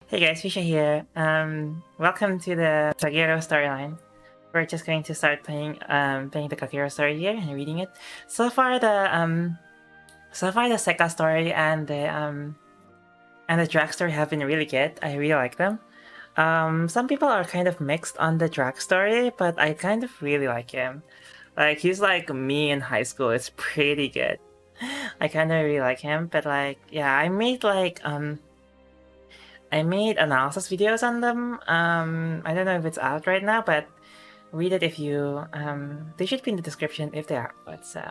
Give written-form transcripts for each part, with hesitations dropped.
Hey guys, Fuchsia here. Welcome to the Kagero storyline. We're just going to start playing the Kagero story here and reading it. So far the Seka story and the drag story have been really good. I really like them. Some people are kind of mixed on the drag story, but I kind of really like him. Like he's like me in high school. It's pretty good. I kind of really like him, but like yeah, I made analysis videos on them. I don't know if it's out right now, but read it if you. They should be in the description if they are out. So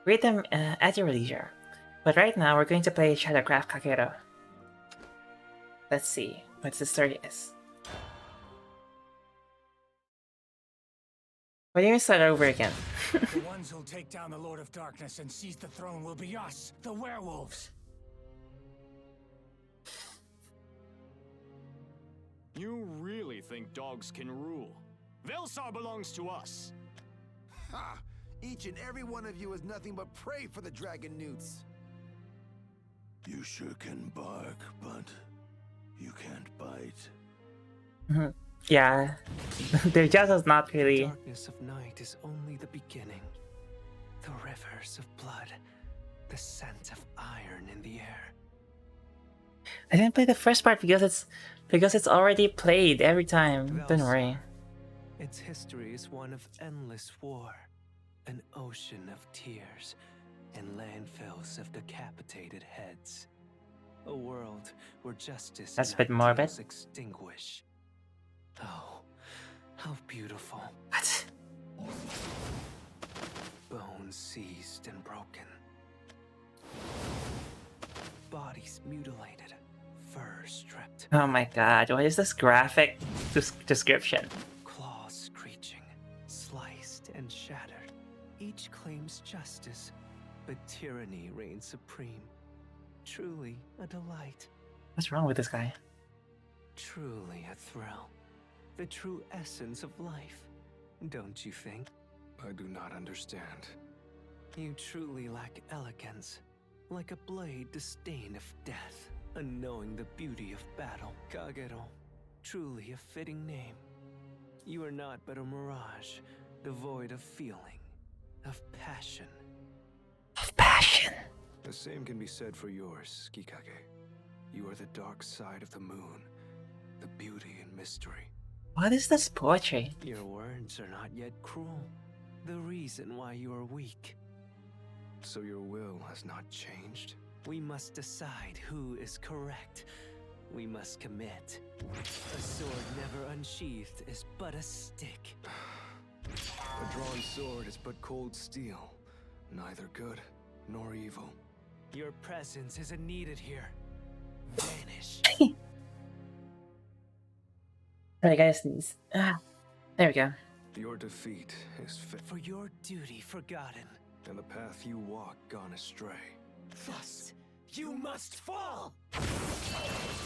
read them at your leisure. But right now we're going to play Shadowcraft Kagero. Let's see what the story is. Why don't you start over again? The ones who'll take down the Lord of Darkness and seize the throne will be us, the werewolves. You really think dogs can rule? Vellsar belongs to us. Ha! Each and every one of you is nothing but prey for the dragon newts. You sure can bark, but you can't bite. Yeah, their just is not really. The darkness of night is only the beginning. The rivers of blood, the scent of iron in the air. I didn't play the first part because it's already played every time. Don't worry. Its history is one of endless war, an ocean of tears, and landfills of decapitated heads. A world where justice That's a and bit morbid. ideals extinguish. Oh, how beautiful. What? Bones seized and broken. Bodies mutilated, fur stripped. Oh my god, what is this graphic description? Claws screeching, sliced and shattered. Each claims justice, but tyranny reigns supreme. Truly a delight. What's wrong with this guy? Truly a thrill. The true essence of life, don't you think? I do not understand. You truly lack elegance, like a blade disdain of death, unknowing the beauty of battle. Kagero, truly a fitting name. You are not but a mirage, devoid of feeling, of passion. Of passion. The same can be said for yours, Kikage. You are the dark side of the moon, the beauty and mystery. What is this poetry? Your words are not yet cruel. The reason why you are weak. So your will has not changed? We must decide who is correct. We must commit. A sword never unsheathed is but a stick. A drawn sword is but cold steel, neither good nor evil. Your presence isn't needed here. Vanish. Alright guys, there we go. Your defeat is fit For your duty forgotten. and the path you walk gone astray. Thus, you must fall!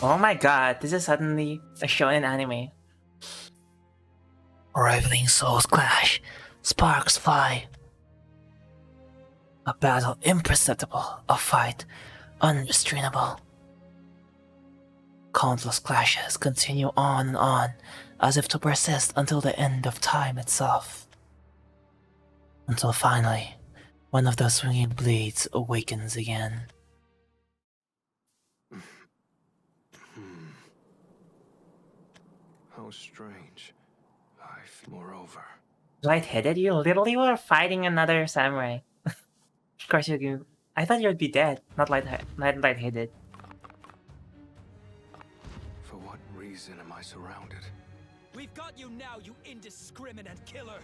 Oh my god, this is suddenly a shonen anime. Rivaling souls clash, sparks fly. A battle imperceptible, a fight unrestrainable. Countless clashes continue on and on, as if to persist until the end of time itself. Until finally, one of the swinging blades awakens again. How strange. Moreover. Lightheaded? You literally were fighting another samurai. Of course you. I thought you'd be dead, not lightheaded. For what reason am I surrounded? We've got you now, you indiscriminate killer!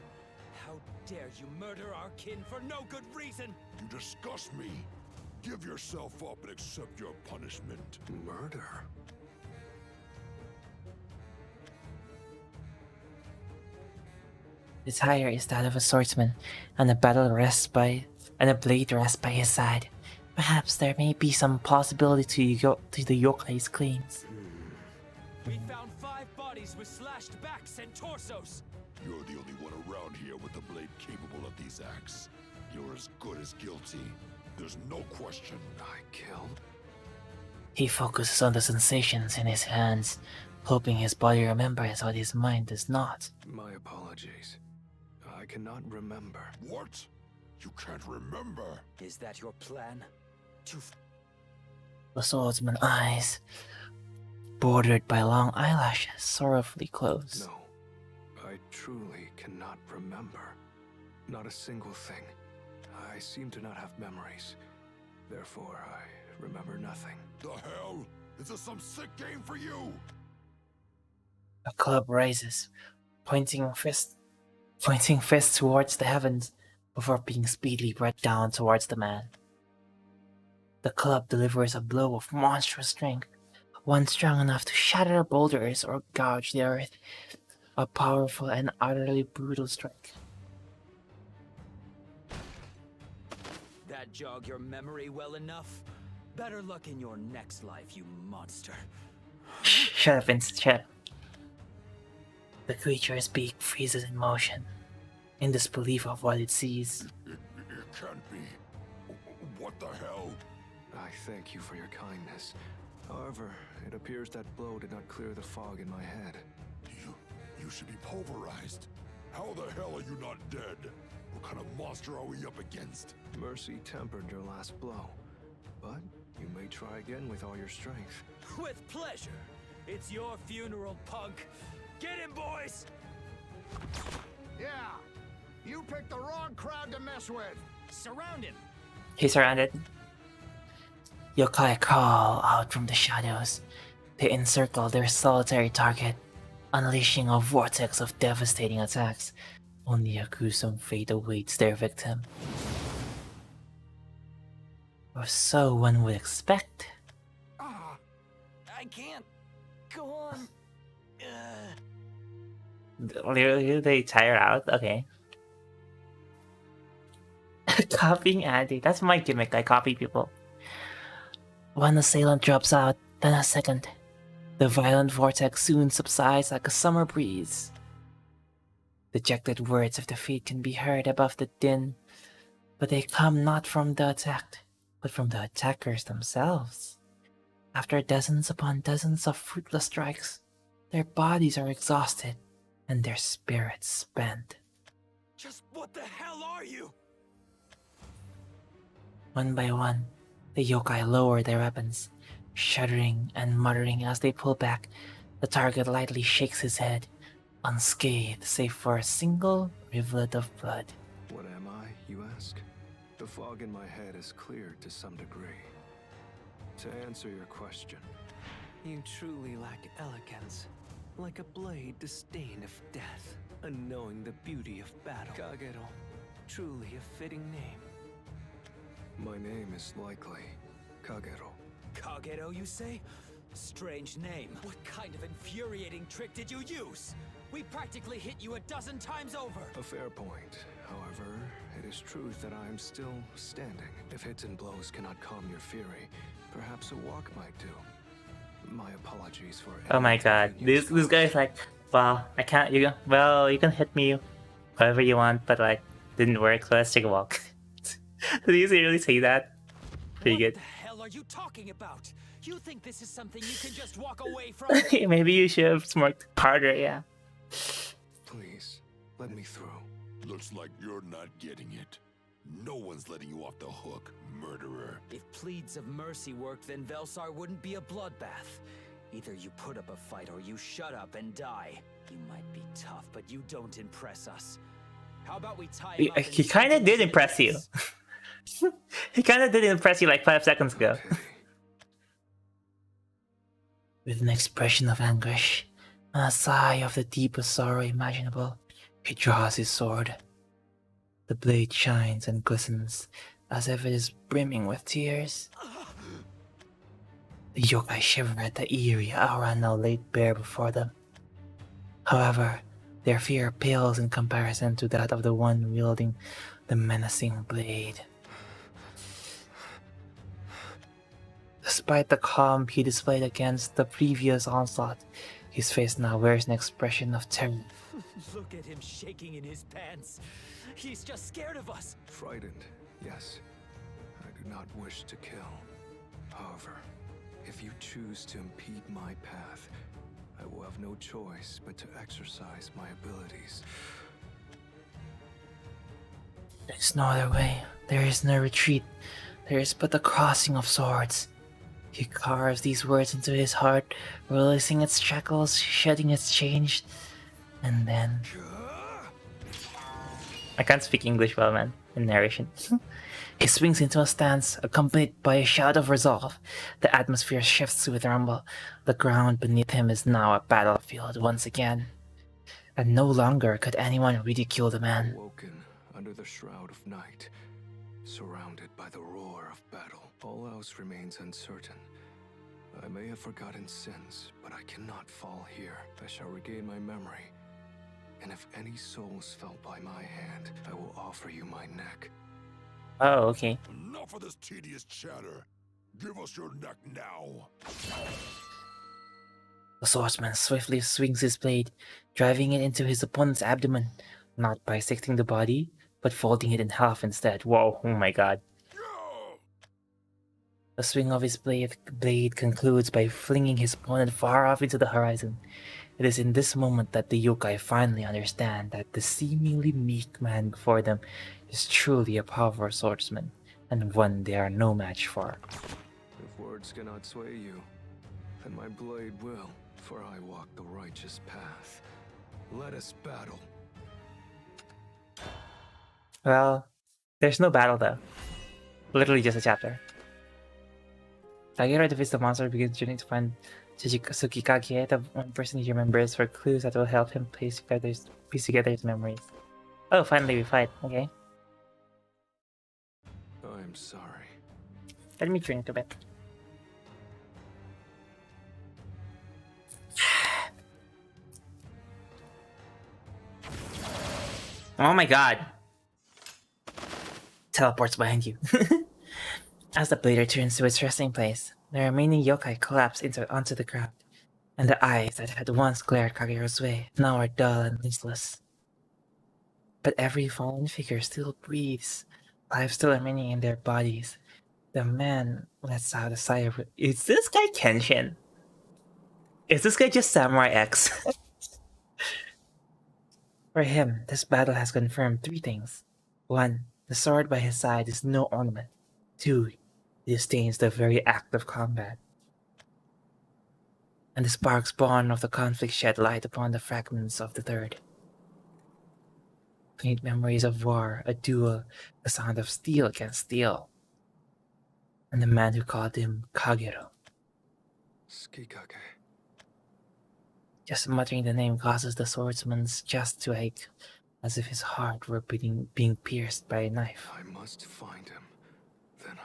How dare you murder our kin for no good reason! You disgust me. Give yourself up and accept your punishment. Murder? His hire is that of a swordsman, and a blade rests by his side. Perhaps there may be some possibility to the yokai's claims. We found 5 bodies with slashed backs and torsos! You're the only one around here with a blade capable of these acts. You're as good as guilty. There's no question. I killed? He focuses on the sensations in his hands, hoping his body remembers what his mind does not. My apologies. I cannot remember. What? You can't remember? Is that your plan? To The swordsman's eyes, bordered by long eyelashes, sorrowfully close. No, I truly cannot remember. Not a single thing. I seem to not have memories. Therefore, I remember nothing. The hell? Is this some sick game for you? A club raises, pointing fist towards the heavens before being speedily brought down towards the man. The club delivers a blow of monstrous strength, one strong enough to shatter boulders or gouge the earth. A powerful and utterly brutal strike. that jog your memory well enough? Better luck in your next life, you monster. Shut up, Vincent, shut up. The creature's beak freezes in motion, in disbelief of what it sees. It can't be. What the hell? I thank you for your kindness. However, it appears that blow did not clear the fog in my head. You should be pulverized. How the hell are you not dead? What kind of monster are we up against? Mercy tempered your last blow, but you may try again with all your strength. With pleasure. It's your funeral, punk. Get him, boys! Yeah, you picked the wrong crowd to mess with. Surround him! He's surrounded. Yokai crawl out from the shadows. They encircle their solitary target, unleashing a vortex of devastating attacks. Only a gruesome fate awaits their victim. Or so one would expect. I can't. Go on. Literally, they tire out? Okay. Copying Andy. That's my gimmick. I copy people. One assailant drops out, then a second. The violent vortex soon subsides like a summer breeze. Dejected words of defeat can be heard above the din, but they come not from the attacked, but from the attackers themselves. After dozens upon dozens of fruitless strikes, their bodies are exhausted and their spirits spent. Just what the hell are you? One by one, the yokai lower their weapons, shuddering and muttering as they pull back. The target lightly shakes his head, unscathed save for a single rivulet of blood. What am I, you ask? The fog in my head is cleared to some degree. To answer your question, you truly lack elegance, like a blade disdain of death, unknowing the beauty of battle. Kagero, truly a fitting name. My name is likely Kagero. Kagero, you say? Strange name. What kind of infuriating trick did you use? We practically hit you 12 times over. A fair point. However, it is truth that I am still standing. If hits and blows cannot calm your fury, perhaps a walk might do. My apologies for. Oh my god, this guy's like, well, I can't. You can hit me however you want, but like, didn't work. So let's take a walk. Did he really say that? Pretty good. What the hell are you talking about? You think this is something you can just walk away from? Maybe you should have smoked harder. Yeah. Please, let me through. Looks like you're not getting it. No one's letting you off the hook, murderer. If pleads of mercy worked, then Vellsar wouldn't be a bloodbath. Either you put up a fight or you shut up and die. You might be tough, but you don't impress us. How about we tie him up and He kind of did impress you. He kind of did impress you like 5 seconds ago. With an expression of anguish and a sigh of the deepest sorrow imaginable, he draws his sword. The blade shines and glistens as if it is brimming with tears. The yokai shiver at the eerie aura now laid bare before them. However, their fear pales in comparison to that of the one wielding the menacing blade. Despite the calm he displayed against the previous onslaught, his face now wears an expression of terror. Look at him shaking in his pants. He's just scared of us. Frightened, yes. I do not wish to kill. However, If you choose to impede my path, I will have no choice but to exercise my abilities. There is no other way. There is no retreat. There is but the crossing of swords. He carves these words into his heart, releasing its shackles, shedding its chains, and then... I can't speak English well, man, in narration. He swings into a stance, accompanied by a shout of resolve. The atmosphere shifts with rumble. The ground beneath him is now a battlefield once again. And no longer could anyone ridicule the man. Awoken under the shroud of night, surrounded by the roar of battle. All else remains uncertain. I may have forgotten sins, but I cannot fall here. I shall regain my memory. And if any souls fell by my hand, I will offer you my neck. Oh, okay. Enough of this tedious chatter. Give us your neck now. The swordsman swiftly swings his blade, driving it into his opponent's abdomen, not bisecting the body, but folding it in half instead. Whoa, oh my god. The swing of his blade concludes by flinging his opponent far off into the horizon. It is in this moment that the yokai finally understand that the seemingly meek man before them is truly a powerful swordsman, and one they are no match for. If words cannot sway you, then my blade will, for I walk the righteous path. Let us battle. Well, there's no battle though. Literally just a chapter. Kagero defeats the monster, begins journey to find Tsukikage, the one person he remembers, for clues that will help him piece together his memories. Oh, finally we fight. Okay. I'm sorry. Let me drink a bit. Oh my god! Teleports behind you. As the blade returns to its resting place, the remaining yokai collapse onto the ground, and the eyes that had once glared Kagero's way now are dull and listless. But every fallen figure still breathes, life still remaining in their bodies. The man lets out a sigh of... Is this guy Kenshin? Is this guy just Samurai X? For him, this battle has confirmed 3 things. 1. The sword by his side is no ornament. 2. He disdains the very act of combat. And the sparks born of the conflict shed light upon the fragments of the 3rd. Faint memories of war, a duel, the sound of steel against steel. And the man who called him Kagero. Tsukikage. Just muttering the name causes the swordsman's chest to ache, as if his heart were being pierced by a knife. I must find him. Then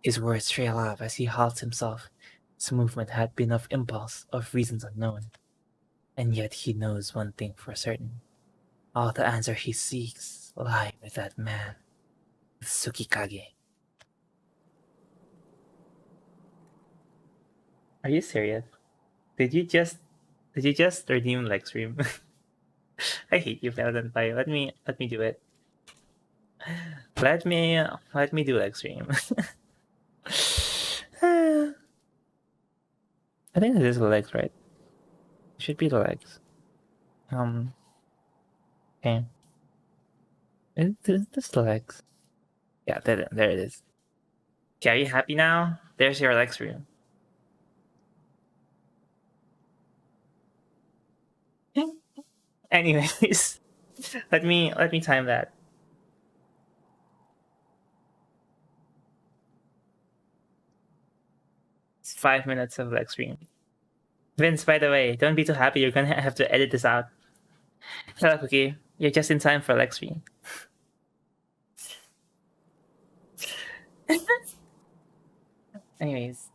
His words trail off as he halts himself. His movement had been of impulse, of reasons unknown. And yet he knows one thing for certain. All the answer he seeks lie with that man, with Tsukikage. Are you serious? Did you just redeem Lexstream? I hate you, Paladin Pie. Let me do it. Let me do Lexstream. I think this is the legs, right? It should be the legs. Okay. Is this the legs? Yeah, there it is. Okay, are you happy now? There's your Lexstream. Anyways, let me time that. It's 5 minutes of Lex stream. Vince, by the way, don't be too happy. You're gonna have to edit this out. Hello, Cookie. You're just in time for Lex stream. Anyways.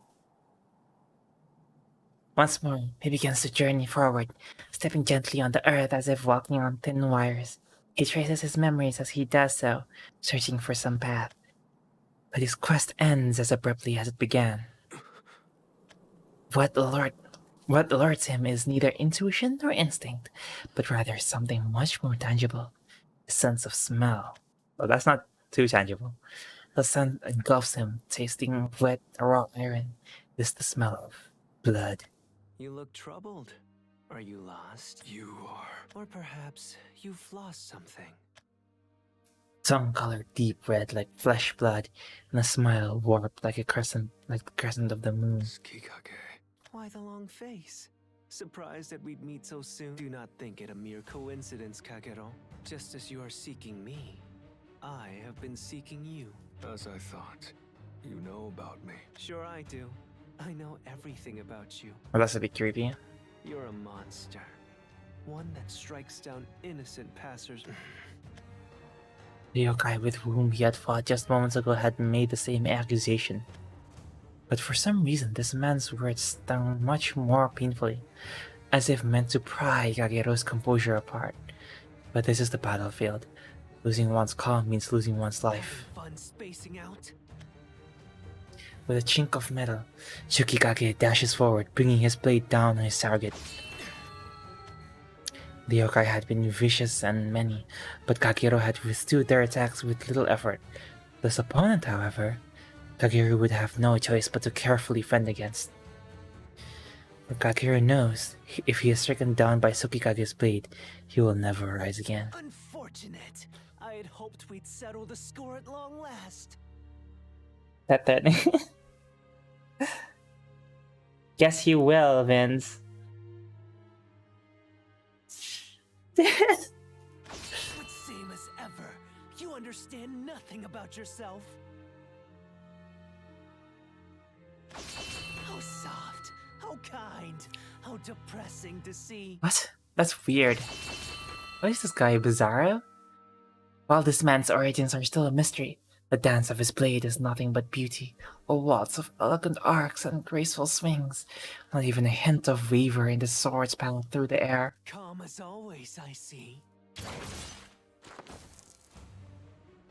Once more, he begins to journey forward, stepping gently on the earth as if walking on thin wires. He traces his memories as he does so, searching for some path. But his quest ends as abruptly as it began. What alerts him is neither intuition nor instinct, but rather something much more tangible, a sense of smell. Well, that's not too tangible. The sun engulfs him, tasting of wet, raw iron. Is the smell of blood. You look troubled. Are you lost? You are. Or perhaps you've lost something. Tongue colored deep red like flesh blood, and a smile warped like the crescent of the moon. Tsukikage. Why the long face? Surprised that we'd meet so soon? Do not think it a mere coincidence, Kagero. Just as you are seeking me, I have been seeking you. As I thought. You know about me. Sure I do. I know everything about you. Well, that's a bit creepy. You're a monster. One that strikes down innocent passers. The yokai with whom he had fought just moments ago had made the same accusation. But for some reason, this man's words stung much more painfully, as if meant to pry Kagero's composure apart. But this is the battlefield. Losing one's calm means losing one's life. Fun spacing out. With a chink of metal, Tsukikage dashes forward, bringing his blade down on his target. The yokai had been vicious and many, but Kagero had withstood their attacks with little effort. This opponent, however, Kagero would have no choice but to carefully fend against. For Kagero knows, if he is stricken down by Tsukikage's blade, he will never rise again. Unfortunate. I had hoped we'd settle the score at long last. That. Guess you will, Vince. But same as ever. You understand nothing about yourself. How soft, how kind, how depressing to see. What? That's weird. What is this guy, Bizarro? While this man's origins are still a mystery, the dance of his blade is nothing but beauty, a waltz of elegant arcs and graceful swings, not even a hint of waver in the sword's path through the air. Calm as always, I see.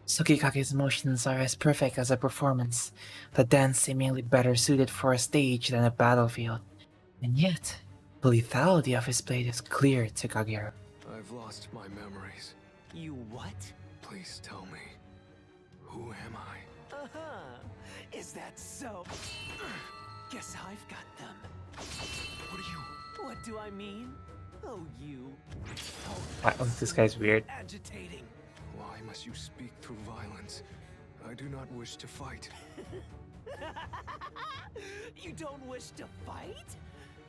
Tsukikage's motions are as perfect as a performance, the dance seemingly better suited for a stage than a battlefield. And yet, the lethality of his blade is clear to Kagero. I've lost my memories. You what? Please tell me. Who am I? Uh-huh. Is that so? Guess I've got them. What are you? What do I mean? Oh, you. Wow, this guy's weird. Agitating. Why must you speak through violence? I do not wish to fight. You don't wish to fight?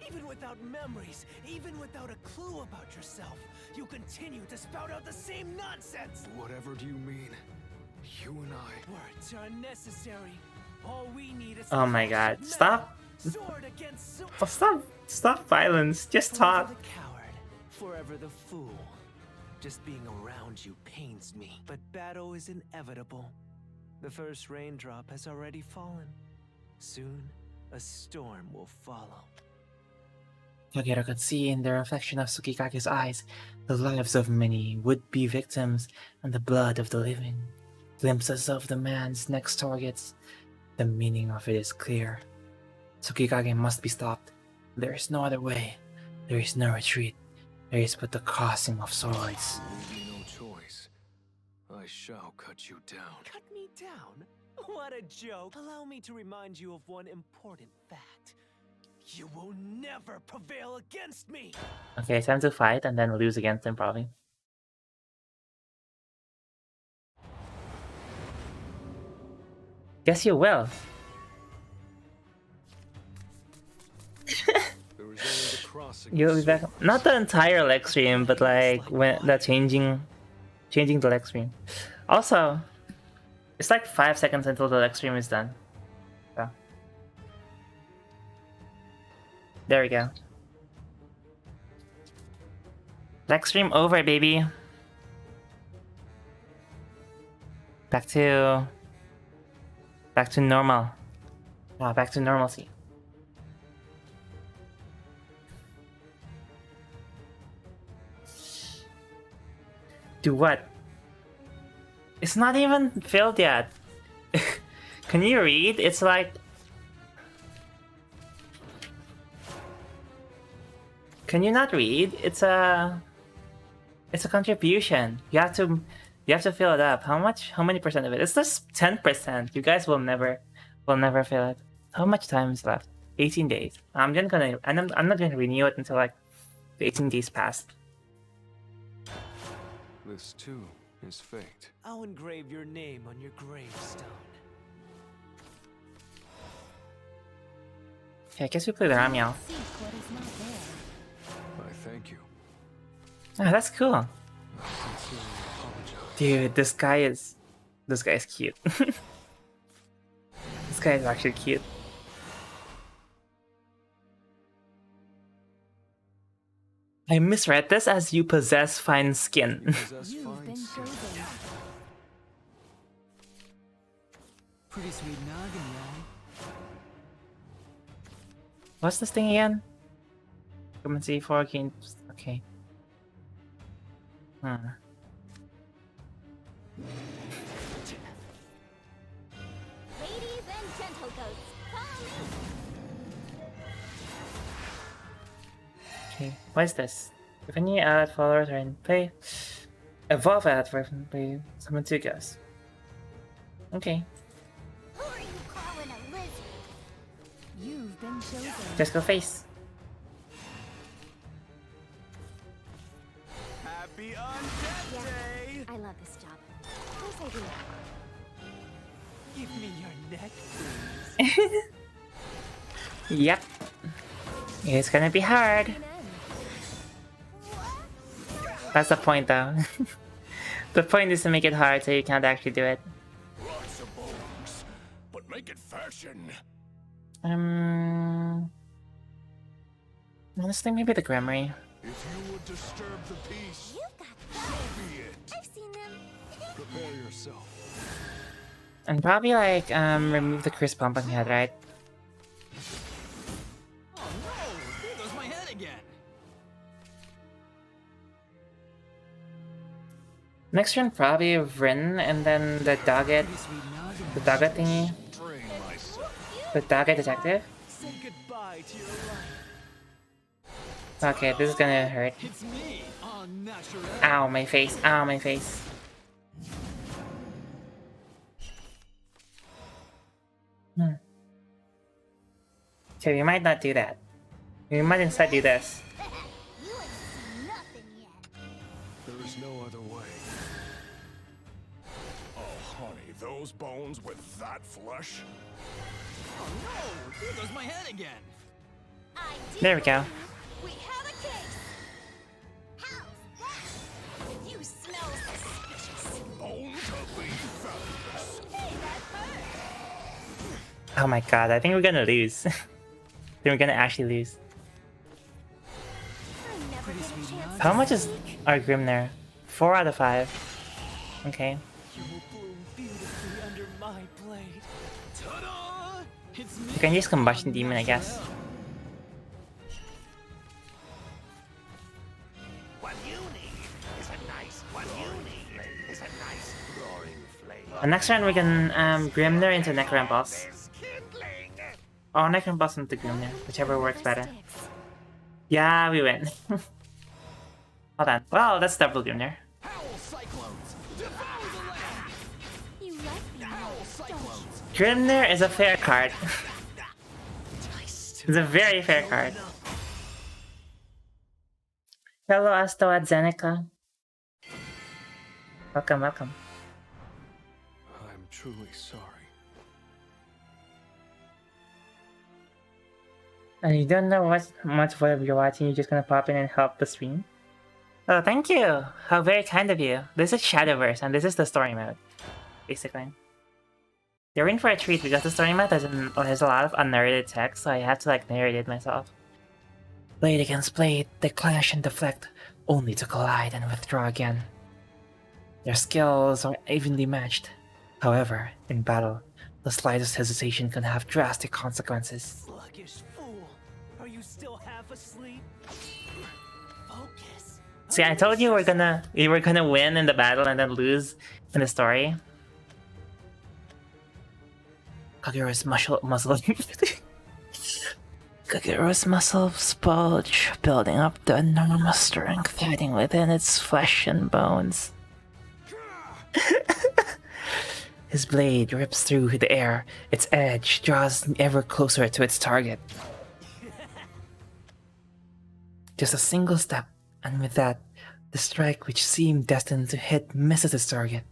Even without memories, even without a clue about yourself, you continue to spout out the same nonsense! Whatever do you mean? You and I... Words are unnecessary. All we need is... Oh my god, stop! Sword against Stop violence, just talk! Forever the coward, forever the fool. Just being around you pains me, but battle is inevitable. The first raindrop has already fallen. Soon, a storm will follow. Kagero could see in the reflection of Tsukikage's eyes the lives of many would-be victims and the blood of the living. Glimpses of the man's next targets. The meaning of it is clear. Tsukikage must be stopped. There is no other way. There is no retreat. There is but the crossing of swords. Leave me no choice. I shall cut you down. Cut me down? What a joke. Allow me to remind you of one important fact. You will never prevail against me! Okay, time to fight and then lose against him probably. Guess you will. There is only the crossing You'll of be back. swords. Not the entire leg stream, but like when the changing the leg stream. Also, it's like 5 seconds until the leg stream is done. So. There we go. Leg stream over, baby. Back to normal. Back to normalcy. Do what? It's not even filled yet. Can you read? It's like... Can you not read? It's a contribution. You You have to fill it up. How much? How many percent of it? It's just 10%. You guys will never fill it. How much time is left? 18 days. I'm not gonna renew it until like 18 days pass. This too is fate. I'll engrave your name on your gravestone. Okay, I guess we play the Ramyao. Seek what is not there. I thank you. Oh, that's cool. I sincerely apologize. Dude, this guy is cute. This guy is actually cute. I misread this as you possess fine skin. Possess You've fine been skin. chosen. Pretty sweet noggin, y'all. What's this thing again? Come and see 4 games. Okay. Ladies and gentle ghosts, follow me. Okay, what is this? If any allied followers are in play, evolve allied for play, summon 2 ghosts. Okay, Who are you calling a lizard? You've been chosen. just go face. Happy Undead Yeah. Day! I love this job. Of course I do. Give me your neck, please. Yep. It's gonna be hard. An end. That's the point though. The point is to make it hard so you can't actually do it. Lots of bones, but make it fashion. Honestly, maybe the Grimory. If you would disturb the peace, You've got so guts. be it. I've seen them. Prepare yourself. And probably like remove the Chris Pumpkin head, right? Oh no! There goes my head again! Next turn probably Vryn and then the Doggett, Pretty sweet noggin. the Doggett thingy, Drain myself. the Doggett detective. Say goodbye to your life. Okay, this is gonna hurt. It's me, on natural. Ow, my face. Ow, my face. Okay, we might not do that. We might instead do this. You ain't seen nothing yet. There is no other way. Oh, honey, those bones with that flesh? Oh no! There goes my head again! I do There we go. believe we have a case. How's that? You smell suspicious. Bone to leave feathers. Hey, that hurt. Oh my god, I think we're gonna lose. I think we're gonna actually lose. I never get a chance. How much is our Grim there? 4 out of 5. Okay. You will bloom beautifully under my blade. Ta-da! It's me. You can use Combustion Demon, I guess. What you need is a nice. What you need is a nice roaring flame. And next round we can Grimner into Necron Boss. There's kindling. Or Necron Boss into Grimner, whichever works better. Sticks. Yeah, we win. Hold on. Well, that's double Grimner. Howl cyclones! Devour the land! You like me, Howl don't you? cyclones! Grimner is a fair card. It's a very fair card. Hello, Astoad Zeneca. Welcome, welcome. I'm truly sorry. And you don't know what much what you're watching, you're just gonna pop in and help the stream? Oh, thank you! How very kind of you. This is Shadowverse, and this is the story mode, basically. You're in for a treat because the story mode has a lot of unnarrated text, so I have to like narrate it myself. Blade against blade, they clash and deflect, only to collide and withdraw again. Their skills are evenly matched. However, in battle, the slightest hesitation can have drastic consequences. Sluggish fool! Are you still half asleep? Focus! See, I told you we were gonna win in the battle and then lose in the story. Kagero's muscle Kagero's muscles bulge, building up the enormous strength hiding within its flesh and bones. His blade rips through the air, its edge draws ever closer to its target. Just a single step, and with that, the strike which seemed destined to hit misses its target,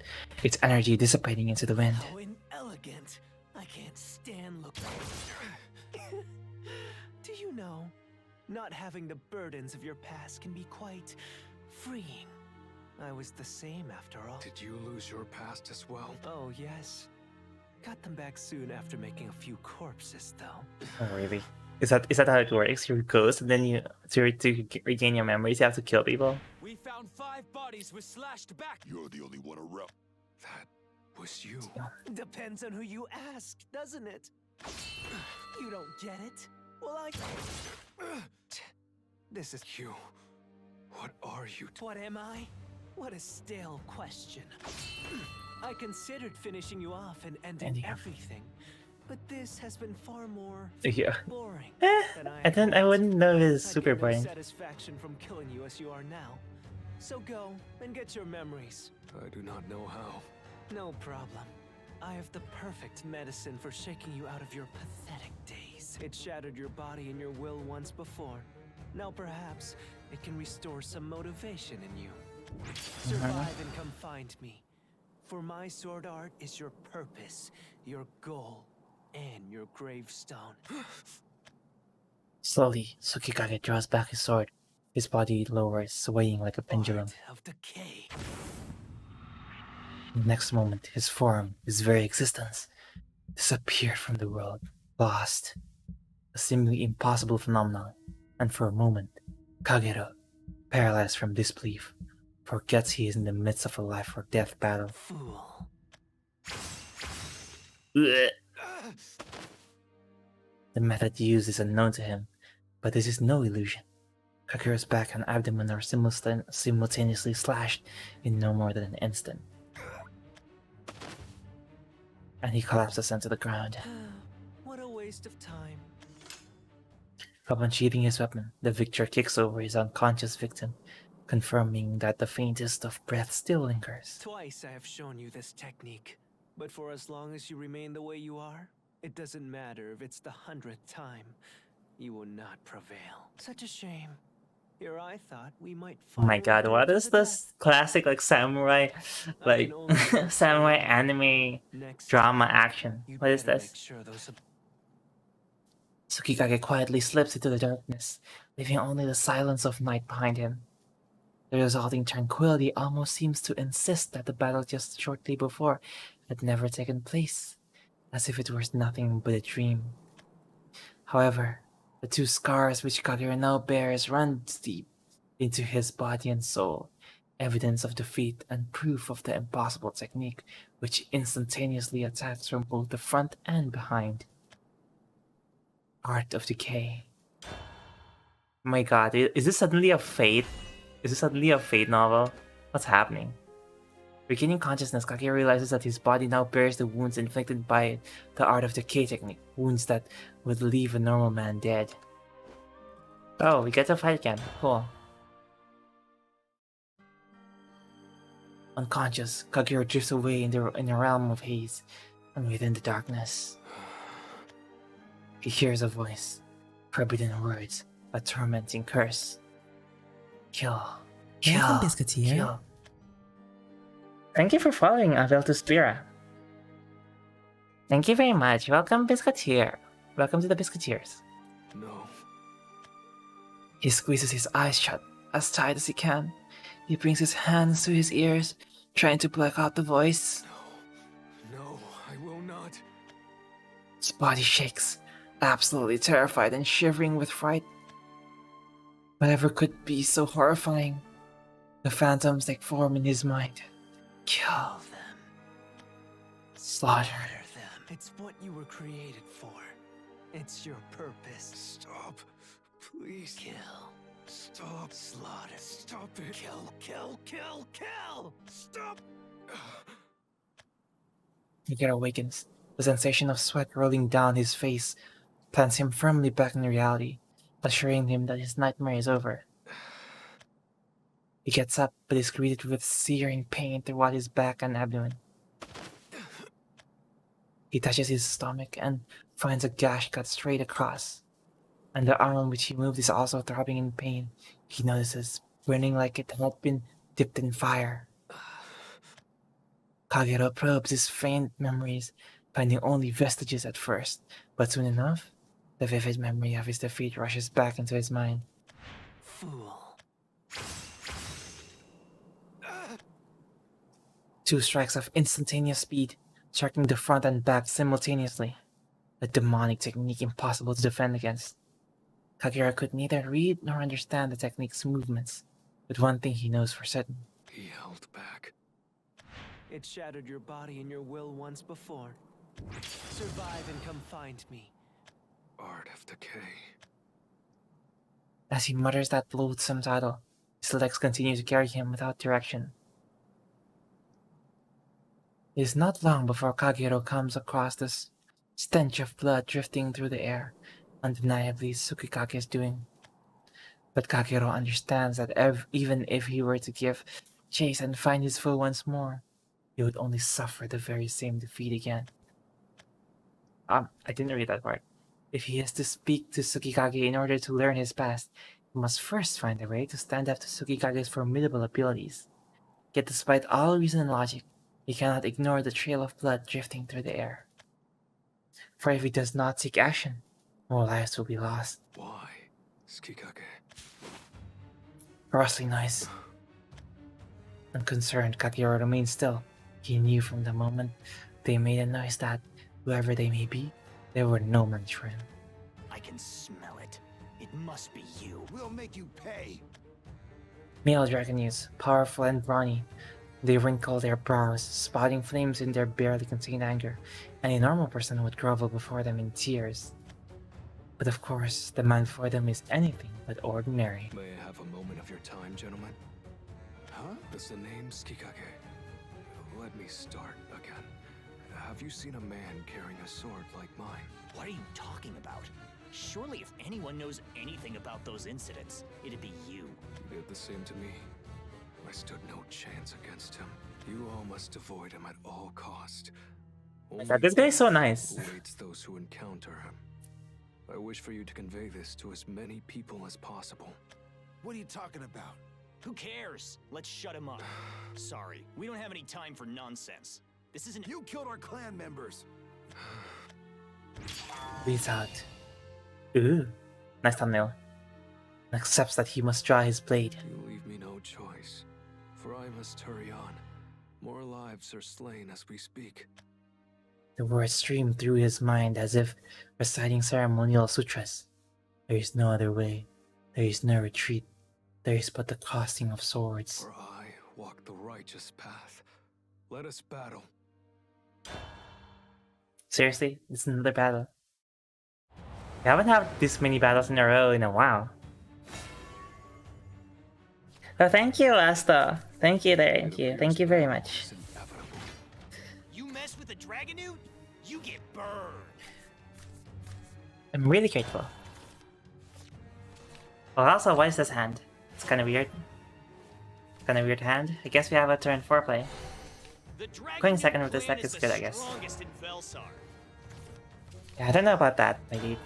its energy dissipating into the wind. How inelegant. I can't stand looking. Do you know, not having the burdens of your past can be quite freeing. I was the same after all. Did you lose your past as well? Oh, yes. Got them back soon after making a few corpses, though. Oh, really? Is that how it works? You're a ghost, and then to regain your memories, you have to kill people? We found 5 bodies with slashed back. You're the only one around. That was you. Depends on who you ask, doesn't it? You don't get it? Well, This is You. What are you? What am I? What a stale question. I considered finishing you off and ending everything, but this has been far more Yeah. boring. than And then I wouldn't know his I'd super get no brain. satisfaction from killing you as you are now. So go and get your memories. I do not know how. No problem. I have the perfect medicine for shaking you out of your pathetic days. It shattered your body and your will once before. Now perhaps it can restore some motivation in you. Survive and come find me. For my sword art is your purpose, your goal, and your gravestone. Slowly, Tsukikage draws back his sword. His body lowers, swaying like a pendulum. Art of decay. The next moment, his form, his very existence, disappeared from the world, lost. A seemingly impossible phenomenon, and for a moment, Kagero, paralyzed from disbelief, forgets he is in the midst of a life or death battle. Fool. Ugh. The method used is unknown to him, but this is no illusion. Kagero's back and abdomen are simultaneously slashed in no more than an instant. And he collapses onto the ground. What a waste of time. Upon sheathing his weapon, the victor kicks over his unconscious victim, confirming that the faintest of breath still lingers. Twice I have shown you this technique, but for as long as you remain the way you are, it doesn't matter if it's the 100th time. You will not prevail. Such a shame. Here I thought we might Oh my fire god, it what to is the this classic samurai I can only hope samurai so. anime Next drama time, action? you'd What is better this? make sure those Tsukikage quietly slips into the darkness, leaving only the silence of night behind him. The resulting tranquility almost seems to insist that the battle just shortly before had never taken place, as if it was nothing but a dream. However, the 2 scars which Kagero now bears run deep into his body and soul, evidence of defeat and proof of the impossible technique which instantaneously attacks from both the front and behind. Art of Decay. My god, is this suddenly a Fate? Is this suddenly a Fate novel? What's happening? Regaining consciousness, Kagero realizes that his body now bears the wounds inflicted by the Art of Decay technique, wounds that would leave a normal man dead. Oh, we get to fight again. Cool. Unconscious, Kagero drifts away in a realm of haze, and within the darkness, he hears a voice, forbidden words, a tormenting curse. Kill. Kill. Welcome, Biscuit here. Kill. Thank you for following Aveltus Spira. Thank you very much. Welcome, Biscuiteer. Welcome to the Biscuiteers. No. He squeezes his eyes shut, as tight as he can. He brings his hands to his ears, trying to block out the voice. No, I will not. His body shakes, absolutely terrified and shivering with fright. Whatever could be so horrifying? The phantoms take form in his mind. Kill them. Slaughter. Murder them. It's what you were created for. It's your purpose. Stop. Please. Kill. Stop. Slaughter. Stop it. Kill, kill, kill, kill! Stop. Kagero awakens. The sensation of sweat rolling down his face plants him firmly back in reality, assuring him that his nightmare is over. He gets up, but is greeted with searing pain throughout his back and abdomen. He touches his stomach and finds a gash cut straight across, and the arm which he moved is also throbbing in pain. He notices, burning like it had been dipped in fire. Kagero probes his faint memories, finding only vestiges at first, but soon enough, the vivid memory of his defeat rushes back into his mind. Fool. 2 strikes of instantaneous speed, striking the front and back simultaneously. A demonic technique impossible to defend against. Kagero could neither read nor understand the technique's movements, but one thing he knows for certain. He held back. It shattered your body and your will once before. Survive and come find me. Art of decay. As he mutters that loathsome title, his legs continue to carry him without direction. It is not long before Kagero comes across this stench of blood drifting through the air, undeniably Tsukikage's doing. But Kagero understands that even if he were to give chase and find his foe once more, he would only suffer the very same defeat again. I didn't read that part. If he has to speak to Tsukikage in order to learn his past, he must first find a way to stand up to Tsukikage's formidable abilities. Yet despite all reason and logic, he cannot ignore the trail of blood drifting through the air. For if he does not take action, more lives will be lost. Why? Tsukikage. A rustling noise. Unconcerned, Kagero remained still. He knew from the moment they made a noise that, whoever they may be, they were no match for him. I can smell it. It must be you. We'll make you pay. Male dragon youths, powerful and brawny. They wrinkle their brows, spotting flames in their barely contained anger, and a normal person would grovel before them in tears. But of course, the man before them is anything but ordinary. May I have a moment of your time, gentlemen? Huh? Is the name Tsukikage? Let me start again. Have you seen a man carrying a sword like mine? What are you talking about? Surely if anyone knows anything about those incidents, it'd be you. He did the same to me. I stood no chance against him. You all must avoid him at all cost. God, this guy's so nice. Awaits those who encounter him. I wish for you to convey this to as many people as possible. What are you talking about? Who cares? Let's shut him up. Sorry, we don't have any time for nonsense. This isn't— You killed our clan members. Breathes out. Ooh, nice thumbnail. And accepts that he must draw his blade. You leave me no choice, for I must hurry on. More lives are slain as we speak. The words stream through his mind as if reciting ceremonial sutras. There is no other way. There is no retreat. There is but the crossing of swords. For I walk the righteous path. Let us battle. Seriously? This is another battle. We haven't had this many battles in a row in a while. Oh, thank you, Asta. Thank you, thank you. Thank you very much. It's inevitable. You mess with the dragon dude, you get burned. I'm really grateful. Well, also, what is this hand? It's kind of weird. Kind of weird hand. I guess we have a turn 4 play. The dragon Going dude second with this clan deck is good, I guess. strongest in Vellsar. Yeah, I don't know about that, my dude.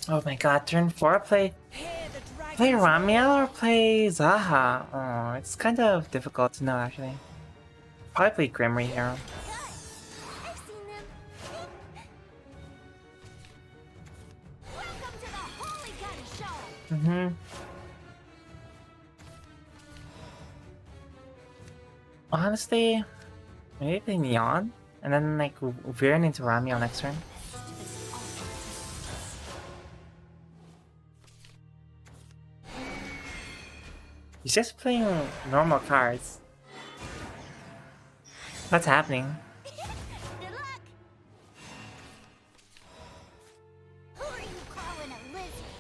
Oh my god, turn 4 play. Play Ramiel or play Zaha? Oh, it's kind of difficult to know actually. Probably play Grimry Hero. I've seen them. Welcome to the Holy Gun Show. Honestly, maybe play Neon and then like veering into Ramiel next turn. He's just playing normal cards. What's happening? Good luck. Who are you calling a lizard?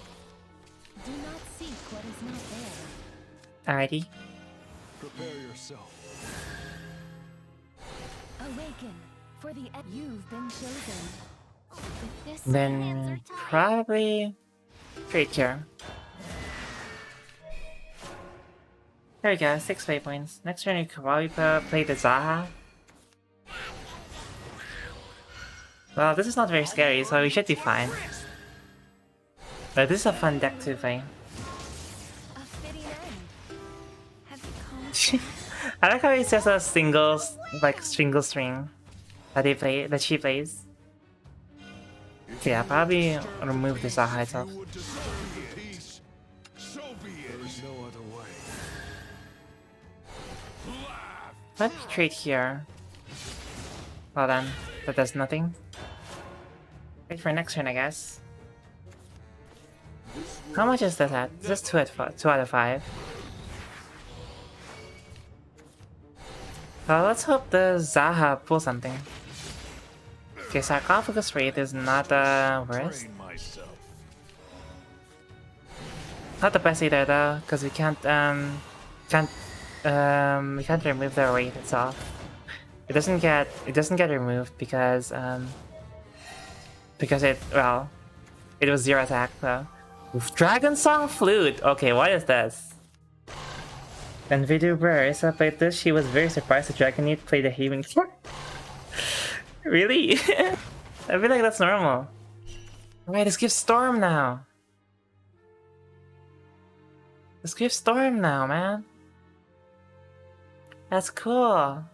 Do not seek what is not there. Alrighty. Prepare yourself. Awaken, for the you've been chosen. With this hands Then are tied. probably trade care. There we go, 6 play points. Next turn you could probably play the Zaha. Well, this is not very scary, so we should be fine. But this is a fun deck to play. A fitting end. Have you come? I like how it's just a single string that she plays. So yeah, probably remove the Zaha itself. You would disturb the peace. So be it. There's no other way. Laugh. Let me trade here. Well then, that does nothing. Wait for next turn, I guess. How much is that at? Just 2 out of 5. Well, let's hope the Zaha pulls something. Okay, sarcophagus rate is not the worst. Train myself. Not the best either though, because we can't remove the rate itself. It doesn't get removed because it was 0 attack though. Dragon Song Flute. Okay, what is this? When VTuber Isa played this, she was very surprised that Dragonite played the Haven Court. Really? I feel like that's normal. Wait, this gives Storm now. This gives Storm now, man. That's cool.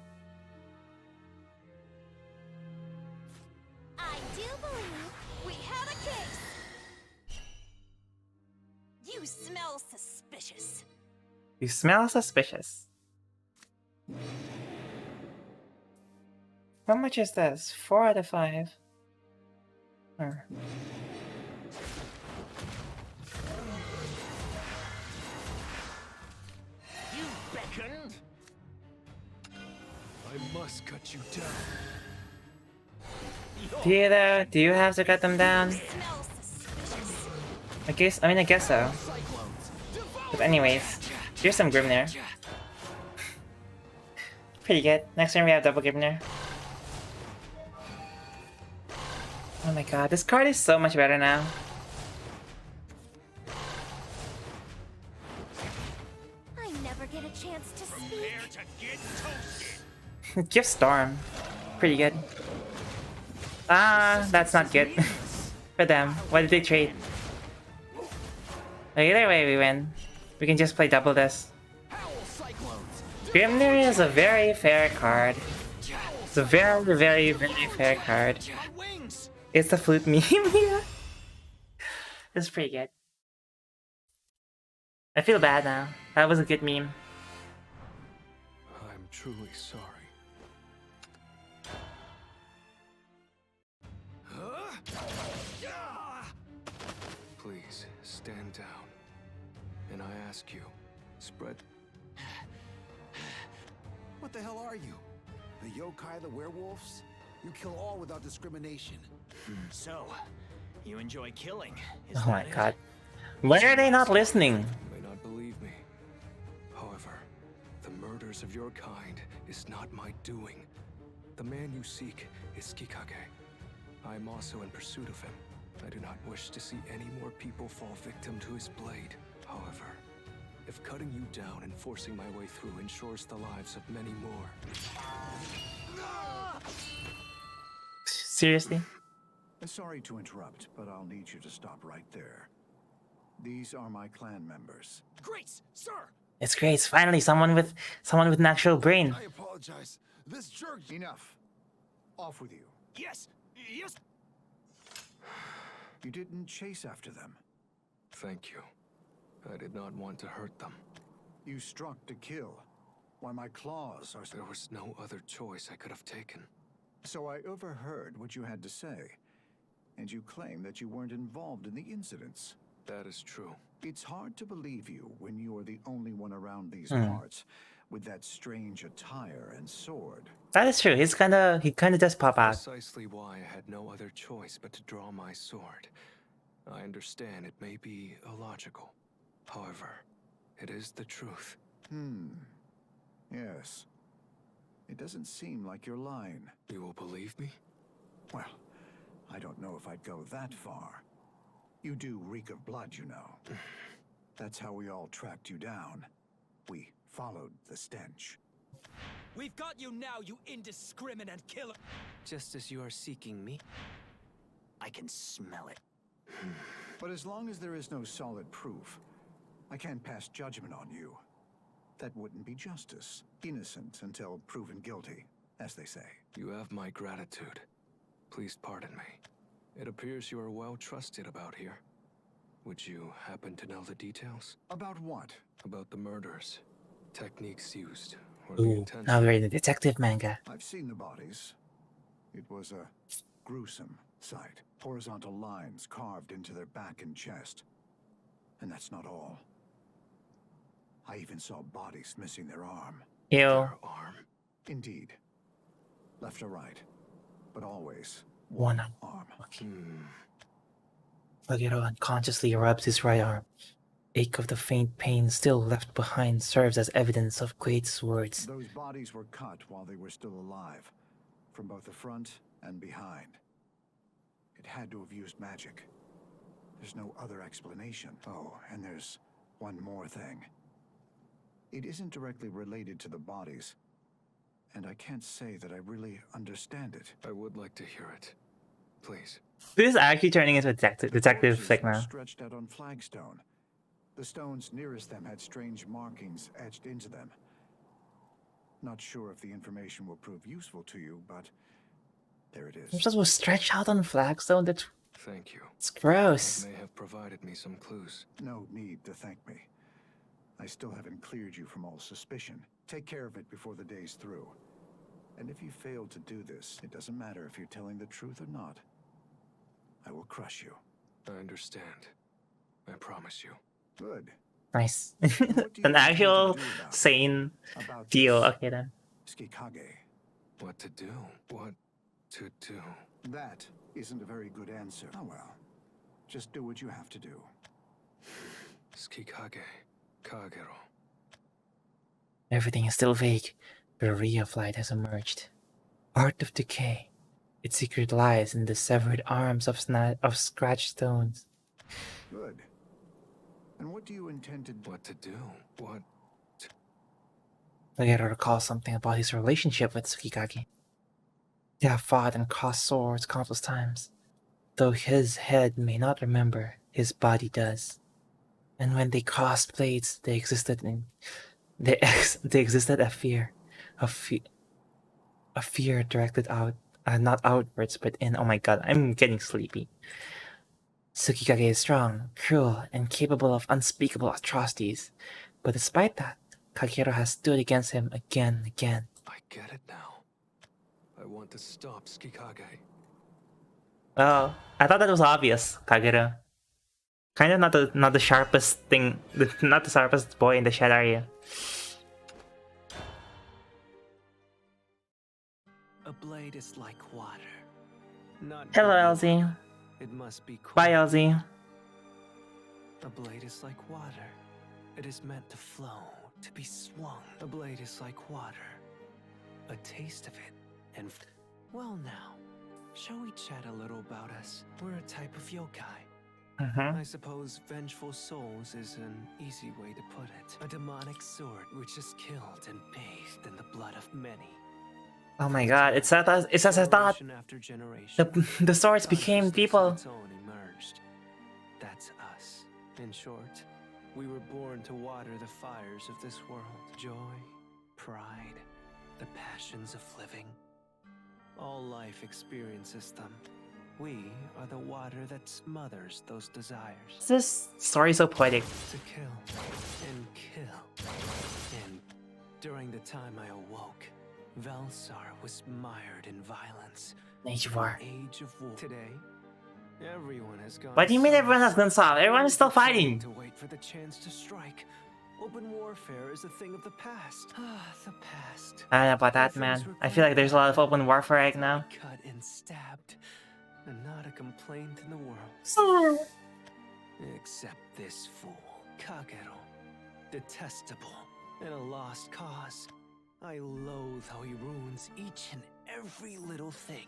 I do believe we have a case. You smell suspicious. You smell suspicious. How much is this? 4 out of 5. Hmm. You beckoned? I must cut you down. Do you have to cut them down? Smell suspicious. I guess so. But anyways, here's some Grimnir. Pretty good. Next turn we have double Grimnir. Oh my god, this card is so much better now. I never get a chance to speak. Prepare to get toasted. Gift Storm. Pretty good. Ah, that's not good. For them. Why did they trade? Either way we win. We can just play double this. Grimnir is a very fair card. It's a very, very, very fair card. It's the flute meme, yeah. It's pretty good. I feel bad now. That was a good meme. I'm truly sorry. Please, stand down. And I ask you, spread... What the hell are you? The yokai, the werewolves? You kill all without discrimination. So, you enjoy killing? Oh my god. Why are they not listening? You may not believe me. However, the murders of your kind is not my doing. The man you seek is Kikage. I am also in pursuit of him. I do not wish to see any more people fall victim to his blade. However, if cutting you down and forcing my way through ensures the lives of many more... Seriously? Sorry to interrupt, but I'll need you to stop right there. These are my clan members. Grace, sir! It's great. It's finally someone with an actual brain. I apologize. This jerk. Enough. Off with you. Yes, yes. You didn't chase after them. Thank you. I did not want to hurt them. You struck to kill. Why, my claws are... There was no other choice I could have taken. So I overheard what you had to say. And you claim that you weren't involved in the incidents. That is true. It's hard to believe you when you are the only one around these parts with that strange attire and sword. That is true. He kind of does pop out. Precisely why I had no other choice but to draw my sword. I understand it may be illogical. However, it is the truth. Yes. It doesn't seem like you're lying. You will believe me? Well, I don't know if I'd go that far. You do reek of blood, you know. That's how we all tracked you down. We followed the stench. We've got you now, you indiscriminate killer. Just as you are seeking me. I can smell it. But as long as there is no solid proof, I can't pass judgment on you. That wouldn't be justice. Innocent until proven guilty, as they say. You have my gratitude. Please pardon me. It appears you are well trusted about here. Would you happen to know the details? About what? About the murders, techniques used, or the Ooh, intention? now we're in the detective manga. I've seen the bodies. It was a gruesome sight. Horizontal lines carved into their back and chest. And that's not all. I even saw bodies missing their arm. Ew. Their arm. Indeed. Left or right. But always One arm. arm. Okay. Hmm. Kagero unconsciously rubs his right arm. Ache of the faint pain still left behind serves as evidence of Quaid's words. Those bodies were cut while they were still alive. From both the front and behind. It had to have used magic. There's no other explanation. Oh, and there's one more thing. It isn't directly related to the bodies, and I can't say that I really understand it. I would like to hear it. Please. This is actually turning into a detective Corpses flick were now. stretched out on flagstone. The stones nearest them had strange markings etched into them. Not sure if the information will prove useful to you, but there it is. Corpses was stretched out on flagstone. That's Thank you. gross. May have provided me some clues. No need to thank me. I still haven't cleared you from all suspicion. Take care of it before the day's through. And if you fail to do this, it doesn't matter if you're telling the truth or not. I will crush you. I understand. I promise you. Good. Nice. What do you An intend to actual do about it? sane About deal. this Okay then. Tsukikage. What to do? What to do? That isn't a very good answer. Oh well. Just do what you have to do. Tsukikage. Kagero. Everything is still vague. The ray of light has emerged. Art of decay. Its secret lies in the severed arms of scratched stones. Good. And what do you intend to do? What to do? What? Kagero recalls something about his relationship with Tsukikage. They have fought and crossed swords countless times. Though his head may not remember, his body does. And when they crossed blades, they existed a fear, a fear directed out, not outwards, but in. Oh my god, I'm getting sleepy. Tsukikage is strong, cruel, and capable of unspeakable atrocities. But despite that, Kagero has stood against him again and again. I get it now. I want to stop Tsukikage. Oh, I thought that was obvious, Kagero. Kind of not the sharpest thing, not the sharpest boy in the shed area. A blade is like water. Not Hello, good Elsie. water. It must be cool. Bye, Elsie. A blade is like water. It is meant to flow, to be swung. A blade is like water. A taste of it, and well now, shall we chat a little about us? We're a type of yokai. I suppose vengeful souls is an easy way to put it. A demonic sword which is killed and bathed in the blood of many. Oh my god, it's as I thought. Generation after generation, The swords became consciousness of people. its own emerged. That's us. In short, we were born to water the fires of this world. Joy, pride, the passions of living. All life experiences them. We are the water that smothers those desires. This story is so poetic. To kill and kill. And during the time I awoke, Vellsar was mired in violence. Age of War. Age of war. Today, everyone has gone. What do you mean everyone has gone soft? Everyone is still fighting. To wait for the chance to strike. Open warfare is a thing of the past. Ah, the past. I don't know about that, man. I feel like there's a lot of open warfare right now. Cut and stabbed, and not a complaint in the world. Except this fool, Kagero. Detestable and a lost cause. I loathe how he ruins each and every little thing.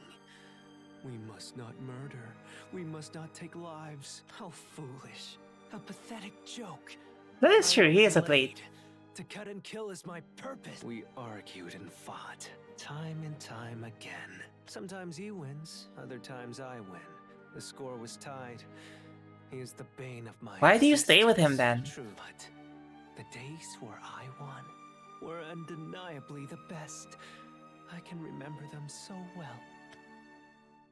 We must not murder. We must not take lives. How foolish. A pathetic joke. That is true, he is a blade. to cut and kill is my purpose. We argued and fought, time and time again. Sometimes he wins, other times I win. The score was tied. He is the bane of my Why do you stay with him existence. then? True, but the days where I won were undeniably the best. I can remember them so well.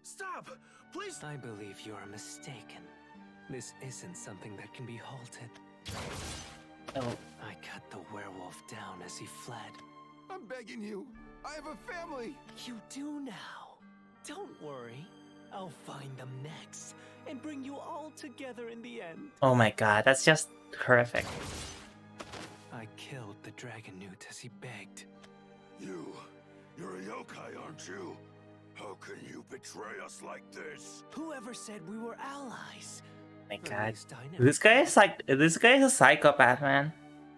Stop! Please! I believe you are mistaken. This isn't something that can be halted. Oh, I cut the werewolf down as he fled. I'm begging you. I have a family. You do now. Don't worry. I'll find them next and bring you all together in the end. oh my god, that's just horrific. I killed the dragon newt as he begged. You're a yokai, aren't you? How can you betray us like this? Whoever said we were allies? My At god. least I never This guy is like, this guy is a psychopath, man.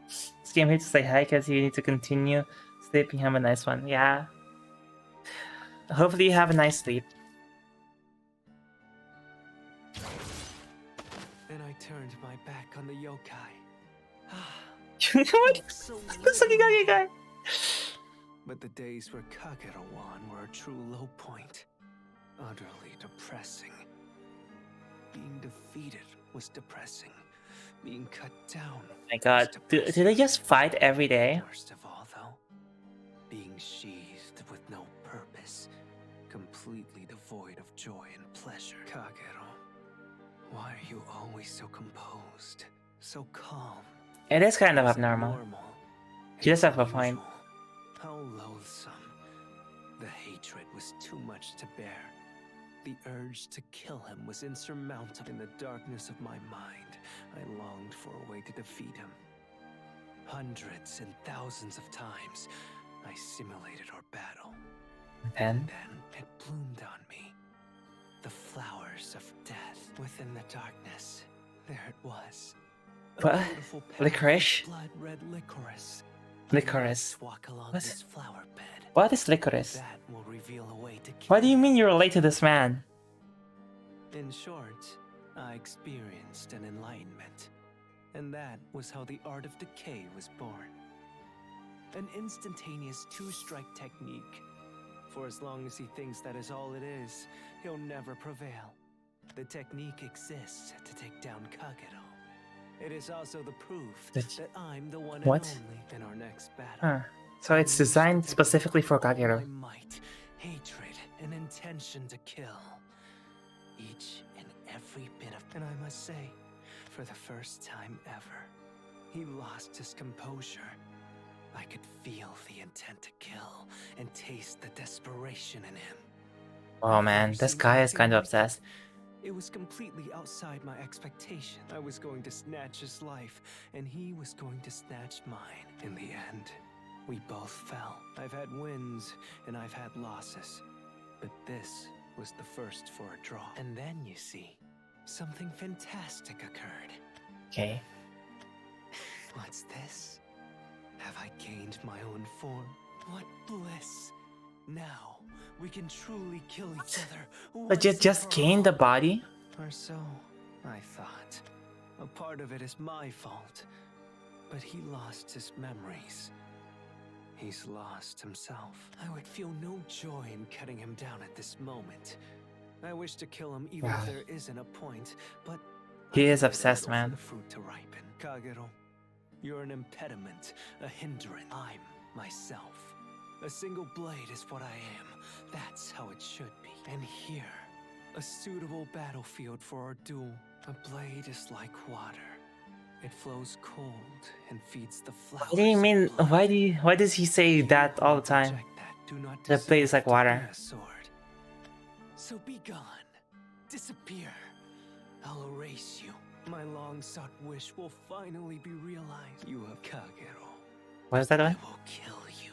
Just came here to say hi because you need to continue sleeping. Have a nice one. Yeah. Hopefully you have a nice sleep. Then I turned my back on the yokai. What? So This Sakigaki guy. But the days where Kagero won were a true low point. Utterly depressing. Being defeated was depressing. Being cut down. My god. Do they just fight every day? Worst of all, though, being sheathed with no purpose, completely devoid of joy and pleasure. Kagero, why are you always so composed, so calm? It is kind of Is it abnormal. normal? You just have a point. Unusual? How loathsome. The hatred was too much to bear. The urge to kill him was insurmountable. In the darkness of my mind, I longed for a way to defeat him. Hundreds and thousands of times, I simulated our battle. Then? Then it bloomed on me. The flowers of death within the darkness. There it was. A What? beautiful path of Licorice? blood-red licorice. Licorice. Let's walk along What's- this flower bed. What is licorice? That will reveal a way to kill. Why do you mean you relate to this man? In short, I experienced an enlightenment. And that was how the art of decay was born. An instantaneous two-strike technique. For as long as he thinks that is all it is, he'll never prevail. The technique exists to take down Kagero. It is also the proof That- that I'm the one What? and only in our next battle. Huh. So it's designed specifically for My Kagero. might, hatred, and intention to kill. Each and every bit of... And I must say, for the first time ever, he lost his composure. I could feel the intent to kill and taste the desperation in him. Oh man, this guy is kind of obsessed. It was completely outside my expectation. I was going to snatch his life, and he was going to snatch mine. In the end, we both fell. I've had wins, and I've had losses. But this was the first for a draw. And then, you see, something fantastic occurred. Okay. What's this? Have I gained my own form? What bliss! Now, we can truly kill each other. But you once and just for gained the all. body? Or so I thought. A part of it is my fault. But he lost his memories. He's lost himself. I would feel no joy in cutting him down at this moment. I wish to kill him even if there isn't a point, but... He is I obsessed, wait for man. the fruit to ripen. Kagero, you're an impediment, a hindrance. I'm myself. A single blade is what I am. That's how it should be. And here, a suitable battlefield for our duel. A blade is like water. It flows cold and feeds the flowers. What do you mean? of blood. Why does he say that all the time? Reject that. Do not The blade is like deserve to water. bear a sword. So be gone. Disappear. I'll erase you. My long-sought wish will finally be realized. You have Kagero. What is that I one? will kill you.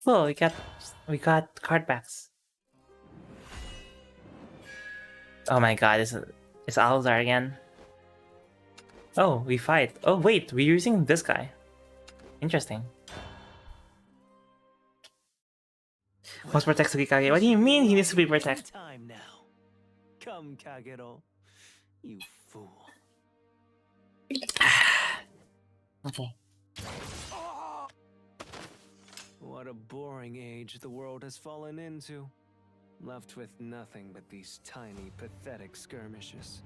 Oh, we got card backs. Oh my god, it's Alzar again. Oh, we fight. Oh wait, we're using this guy. Interesting. Must protect Sugikage. What do you mean he needs to be protected? Time now. Come, Kagero. You fool. Okay. What a boring age the world has fallen into. Left with nothing but these tiny, pathetic skirmishes.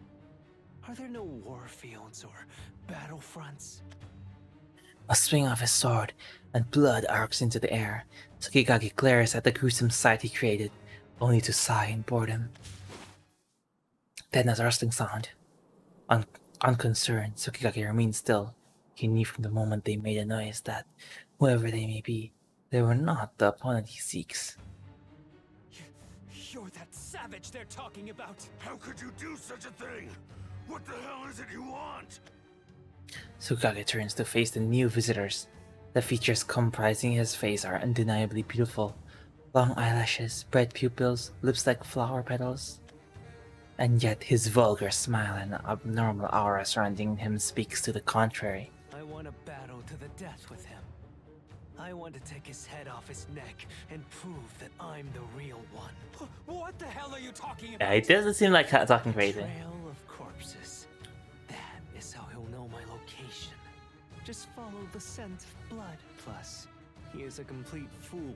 Are there no war fields or battlefronts? A swing of his sword, and blood arcs into the air. Tsukigaki glares at the gruesome sight he created, only to sigh in boredom. Then a rustling sound. Unconcerned, Tsukigaki remained still. He knew from the moment they made a noise that, whoever they may be, they were not the opponent he seeks. You're that savage they're talking about! How could you do such a thing? What the hell is it you want? Tsukigaki turns to face the new visitors. The features comprising his face are undeniably beautiful. Long eyelashes, bright pupils, lips like flower petals. And yet his vulgar smile and abnormal aura surrounding him speaks to the contrary. I want to battle to the death with him. I want to take his head off his neck and prove that I'm the real one. What the hell are you talking about? Yeah, it doesn't seem like talking crazy. Trail of corpses. That is how he'll know my location. Just follow the scent of blood. Plus, he is a complete fool.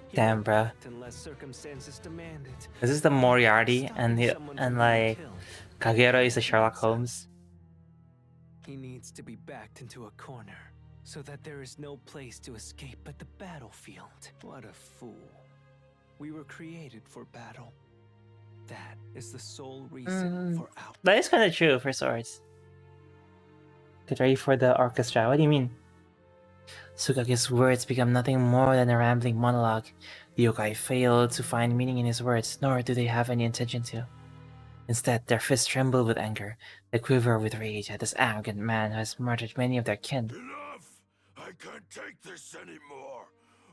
He Damn, won't bruh. act unless circumstances demand it. This is the Moriarty, Stopping and someone from like being Kagero is the killed. Sherlock Holmes. He needs to be backed into a corner, so that there is no place to escape but the battlefield. What a fool. We were created for battle. That is the sole reason for our... That is kind of true for swords. Get ready for the orchestra. What do you mean? Tsukagi's words become nothing more than a rambling monologue. The yokai fail to find meaning in his words, nor do they have any intention to. Instead, their fists tremble with anger. They quiver with rage at this arrogant man who has murdered many of their kin. Enough! I can't take this anymore.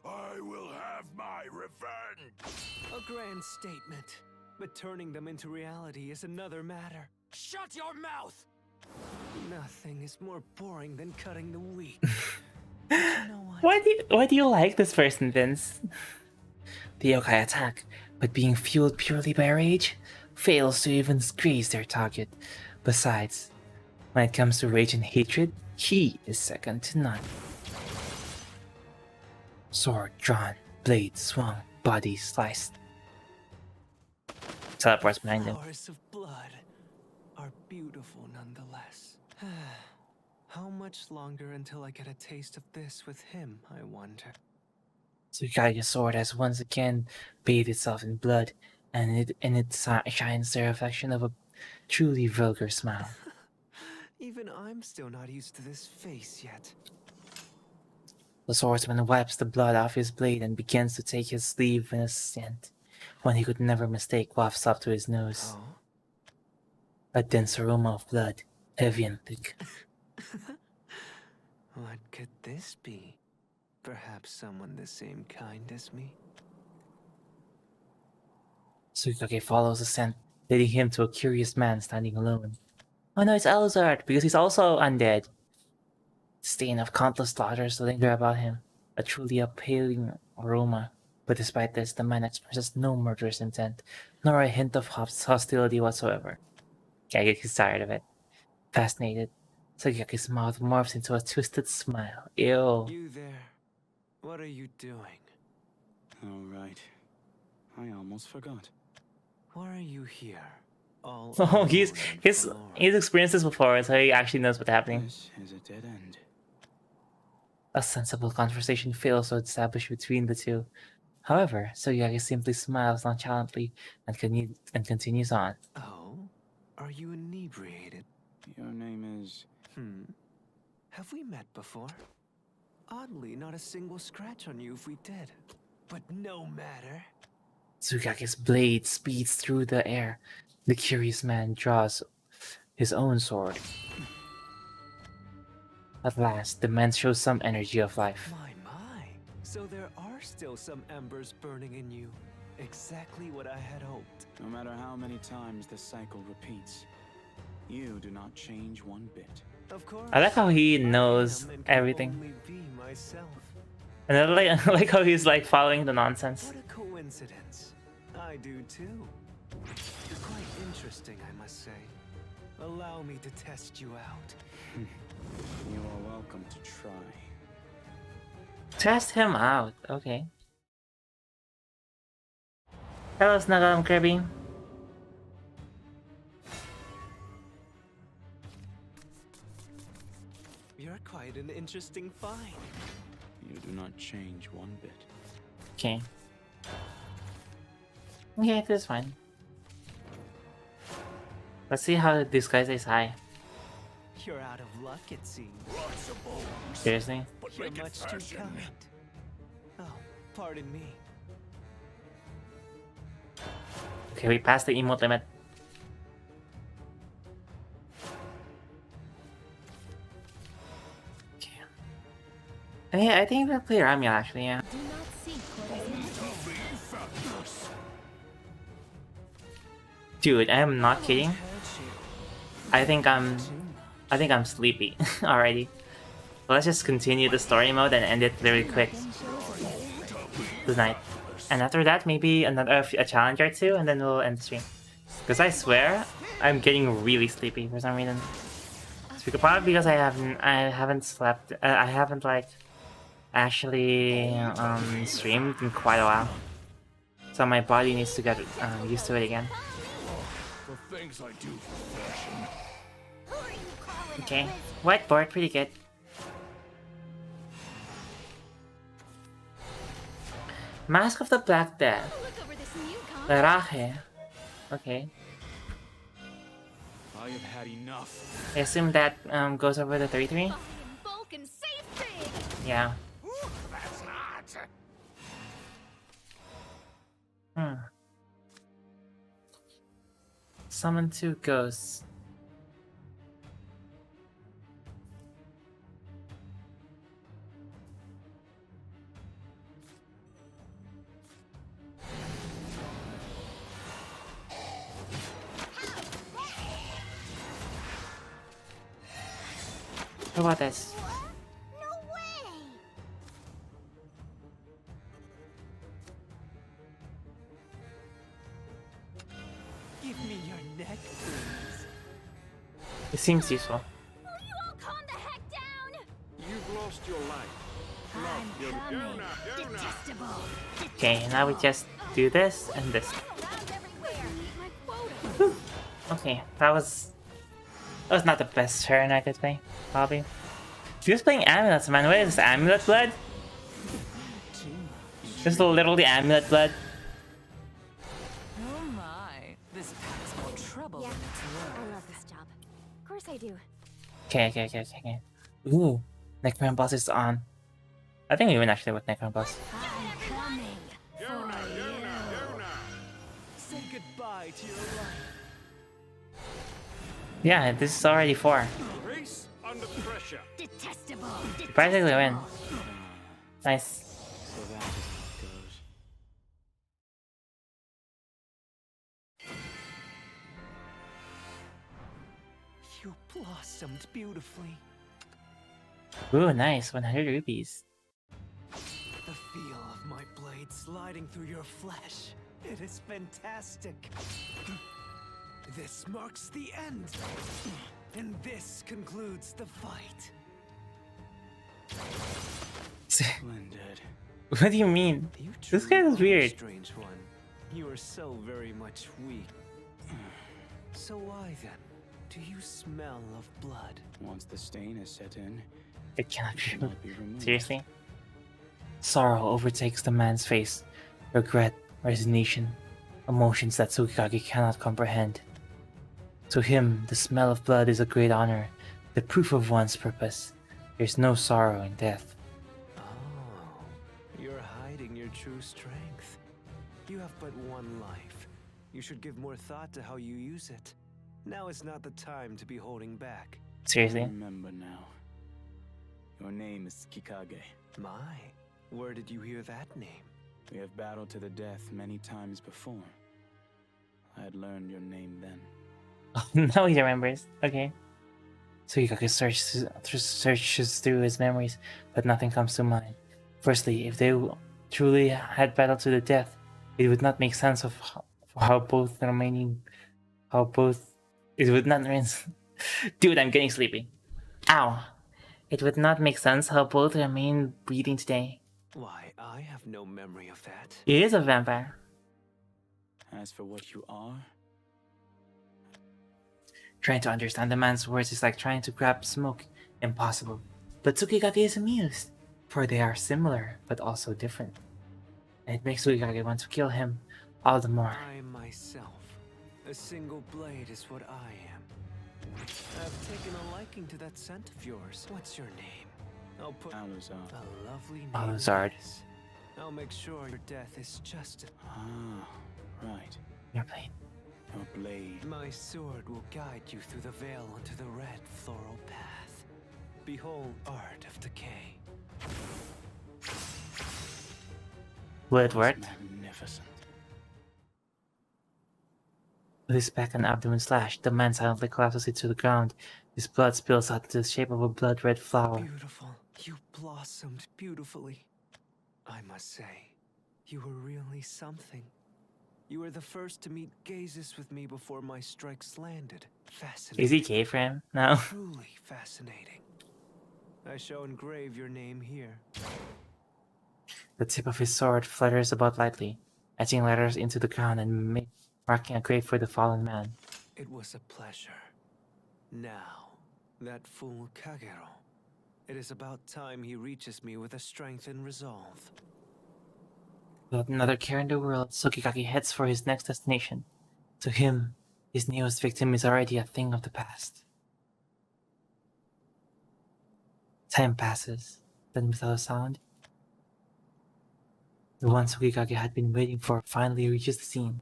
I will have my revenge. A grand statement, but turning them into reality is another matter. Shut your mouth! Nothing is more boring than cutting the wheat. But you know what? Why do you like this person, Vince? The yokai attack, but being fueled purely by rage, fails to even graze their target. Besides, when it comes to rage and hatred, he is second to none. Sword drawn, blade swung, body sliced. Teleports behind him. Flowers of blood are beautiful nonetheless. How much longer until I get a taste of this with him, I wonder? Tsukagi's sword has once again bathed itself in blood, and it shines the reflection of a truly vulgar smile. Even I'm still not used to this face yet. The swordsman wipes the blood off his blade and begins to take his sleeve in a scent. One he could never mistake wafts up to his nose. Oh? A dense aroma of blood, heavy and thick. What could this be? Perhaps someone the same kind as me? Tsukage follows the scent, leading him to a curious man standing alone. Oh no, it's Elzard, because he's also undead. The stain of countless slaughters linger about him, a truly appalling aroma. But despite this, the man expresses no murderous intent, nor a hint of hostility whatsoever. Kageki's tired of it. Fascinated, Tsukage's mouth morphs into a twisted smile. Ew. You there. What are you doing? All right. I almost forgot. Why are you here? All Oh, alone he's and forlorn? experienced this before, so he actually knows what's happening. This is a dead end. A sensible conversation fails to establish between the two. However, Tsukage simply smiles nonchalantly and continues on. Oh? Are you inebriated? Your name is... Have we met before? Oddly, not a single scratch on you if we did. But no matter. Tsukage's blade speeds through the air. The curious man draws his own sword. At last, the man shows some energy of life. My. So there are still some embers burning in you. Exactly what I had hoped. No matter how many times the cycle repeats, you do not change one bit. Of course. I like how he knows I am and can everything. only be myself. And I like how he's like following the nonsense. What a coincidence. I do too. Quite interesting, I must say. Allow me to test you out. You are welcome to try. Test him out. Okay. Hello, Snuggle Kirby. You're quite an interesting find. You do not change one bit. Okay. Okay, this is fine. Let's see how it disguises high. You're out of luck, it seems. Seriously? You're much too kind. Oh, pardon me. Okay, we passed the emote limit. Okay. Yeah, I think we'll play Ramya actually, yeah. Do not seek what is not. Dude, I am not kidding. I think I'm sleepy already. Let's just continue the story mode and end it very quick tonight. And after that, maybe a challenge or two, and then we'll end the stream. Because I swear, I'm getting really sleepy for some reason. Probably because I haven't slept. I haven't like actually streamed in quite a while. So my body needs to get used to it again. The things I do for fashion. Okay, whiteboard, pretty good. Mask of the Black Death. Look over this new Laraje. Okay. I have had enough. I assume that goes over the 33? bulk and save big. Yeah. That's hot. Summon 2 ghosts. What about this? No way. Give me your neck, please. It seems useful. Will you all calm the heck down? You've lost your life. I'm coming. Detestable. Okay, now we just do this and this. Around everywhere. My quota. Okay, that was not the best turn I could play, probably. He was playing amulets, man. What is this, amulet blood? This is literally amulet blood. Oh my, this packs more trouble Yeah, than it's worth. I love this job. Of course I do. Okay. Ooh, Necron boss is on. I think we win actually with Necron boss. I'm coming. Say goodbye to your life. Yeah, this is already 4. Race under pressure. Detestable. Practically win. Nice. So that is how it goes. You blossomed beautifully. Ooh, nice. 100 rupees. The feel of my blade sliding through your flesh. It is fantastic. This marks the end. And this concludes the fight. Splendid. What do you mean? You This guy truly is are a weird. strange one. You are so very much weak. So why then do you smell of blood? Once the stain is set in, It cannot it be cannot be removed. Seriously? Sorrow overtakes the man's face. Regret, resignation, emotions that Tsukikage cannot comprehend. To him, the smell of blood is a great honor, the proof of one's purpose. There's no sorrow in death. Oh, you're hiding your true strength. You have but one life. You should give more thought to how you use it. Now is not the time to be holding back. Seriously? Remember now. Your name is Kikage. My, where did you hear that name? We have battled to the death many times before. I had learned your name then. Now he remembers. Okay. Tsukikage searches through his memories, but nothing comes to mind. Firstly, if they truly had battled to the death, it would not make sense of how both It would not rinse. Dude, I'm getting sleepy. Ow. It would not make sense how both remain breathing today. Why, I have no memory of that. He is a vampire. As for what you are, Trying to understand the man's words is like trying to grab smoke. Impossible. But Tsukikage is amused, for they are similar, but also different. And it makes Tsukikage want to kill him all the more. I myself, a single blade is what I am. I've taken a liking to that scent of yours. What's your name? I'll put Aluzard. a lovely name. Aluzard. it is. I'll make sure your death is just Ah, right. Your blade. Your blade. My sword will guide you through the veil onto the red floral path. Behold, art of decay. Will it work? Magnificent. With his back and abdomen slashed, the man silently collapses into the ground. His blood spills out into the shape of a blood-red flower. Beautiful. You blossomed beautifully. I must say, you were really something. You were the first to meet gazes with me before my strikes landed. Fascinating. Is he gay for him? No. Truly fascinating. I shall engrave your name here. The tip of his sword flutters about lightly, etching letters into the ground and marking a grave for the fallen man. It was a pleasure. Now, that fool Kagero. It is about time he reaches me with a strength and resolve. Without another care in the world, Tsukikage heads for his next destination. To him, his newest victim is already a thing of the past. Time passes, then without a sound, the one Tsukikage had been waiting for finally reaches the scene.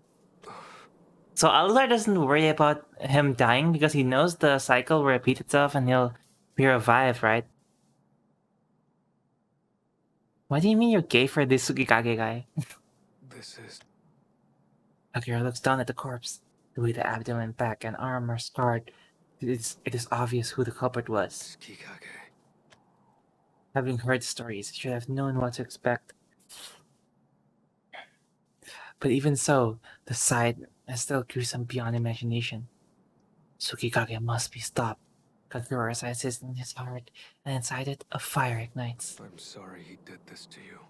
So Aluzar doesn't worry about him dying because he knows the cycle will repeat itself and he'll be revived, right? What do you mean you're gay for this Tsukikage guy? This is... Akira looks down at the corpse. The way the abdomen, back, and arm are scarred, it is obvious who the culprit was. Kikage. Having heard stories, he should have known what to expect. But even so, the sight is still gruesome beyond imagination. Tsukikage must be stopped. Kagero recites in his heart, and inside it, a fire ignites. I'm sorry he did this to you.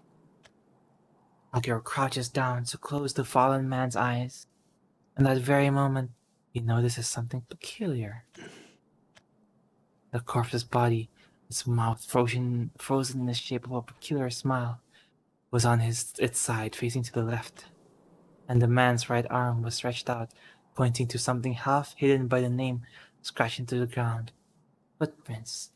Kagero crouches down to close the fallen man's eyes. In that very moment, he notices something peculiar. The corpse's body, its mouth frozen in the shape of a peculiar smile, was on its side facing to the left, and the man's right arm was stretched out, pointing to something half hidden by the name scratched into the ground. Footprints.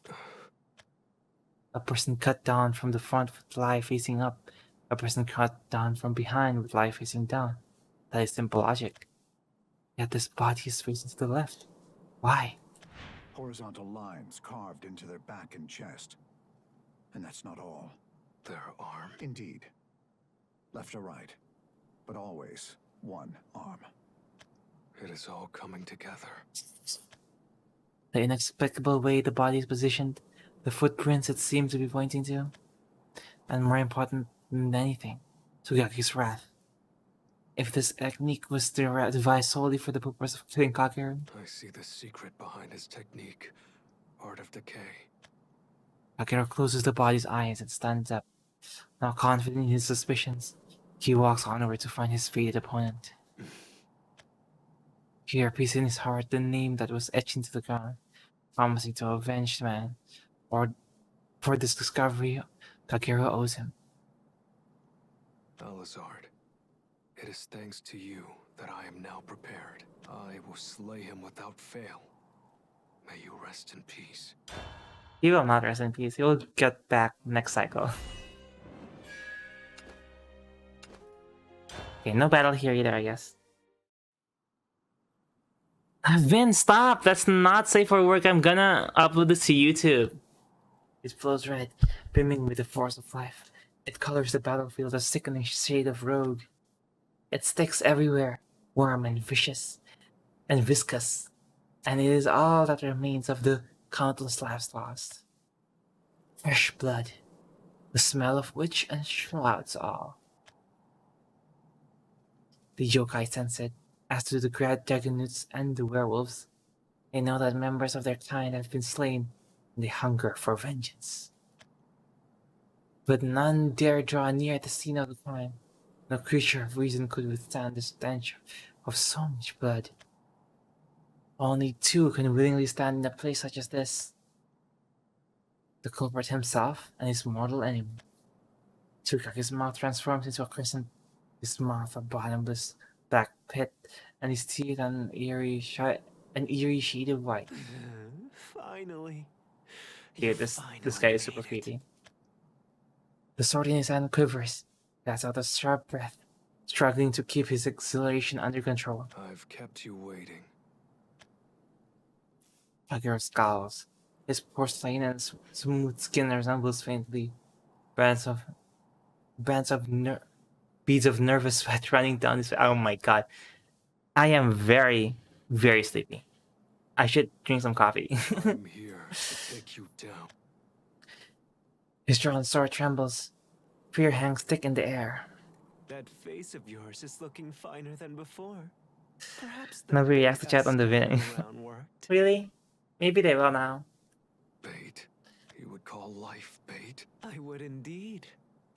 A person cut down from the front with the eye facing up. A person cut down from behind with the eye facing down. That is simple logic. Yet this body is facing to the left. Why? Horizontal lines carved into their back and chest. And that's not all. Their arm. Indeed. Left or right. But always one arm. It is all coming together. The inexplicable way the body is positioned, the footprints it seemed to be pointing to, and more important than anything, Tsugaki's wrath. If this technique was devised solely for the purpose of killing Kagero, I see the secret behind his technique. Art of decay. Kagero closes the body's eyes and stands up. Now confident in his suspicions, he walks onward to find his fated opponent. He repeats in his heart the name that was etched into the ground, promising to avenge the man, or for this discovery Kagero owes him. Aluzard, it is thanks to you that I am now prepared. I will slay him without fail. May you rest in peace. He will not rest in peace. He will get back next cycle. Okay, no battle here either, I guess. Vin, stop! That's not safe for work. I'm gonna upload this to YouTube. It flows red, brimming with the force of life. It colors the battlefield a sickening shade of rogue. It sticks everywhere, warm and vicious, and viscous, and it is all that remains of the countless lives lost. Fresh blood, the smell of which enshrouds all. The yokai sense it, as do the dragon newts and the werewolves. They know that members of their kind have been slain, and they hunger for vengeance. But none dare draw near the scene of the crime. No creature of reason could withstand the stench of so much blood. Only two can willingly stand in a place such as this. The culprit himself and his mortal enemy. Tsukage's mouth transforms into a crescent, his mouth a bottomless black pit, and his teeth an eerie shade of white. Finally. Dude, this guy is super creepy. The sword in his hand quivers, lets out a sharp breath, struggling to keep his exhilaration under control. I've kept you waiting. Kagero scowls. His porcelain and smooth skin resembles faintly beads of beads of nervous sweat running down his face. Oh my god. I am very, very sleepy. I should drink some coffee. I'm here to take you down. His drawn sword trembles. Fear hangs thick in the air. That face of yours is looking finer than before. Perhaps Nobody reacts to chat on the video. Really? Maybe they will now. Bait? You would call life bait? I would indeed.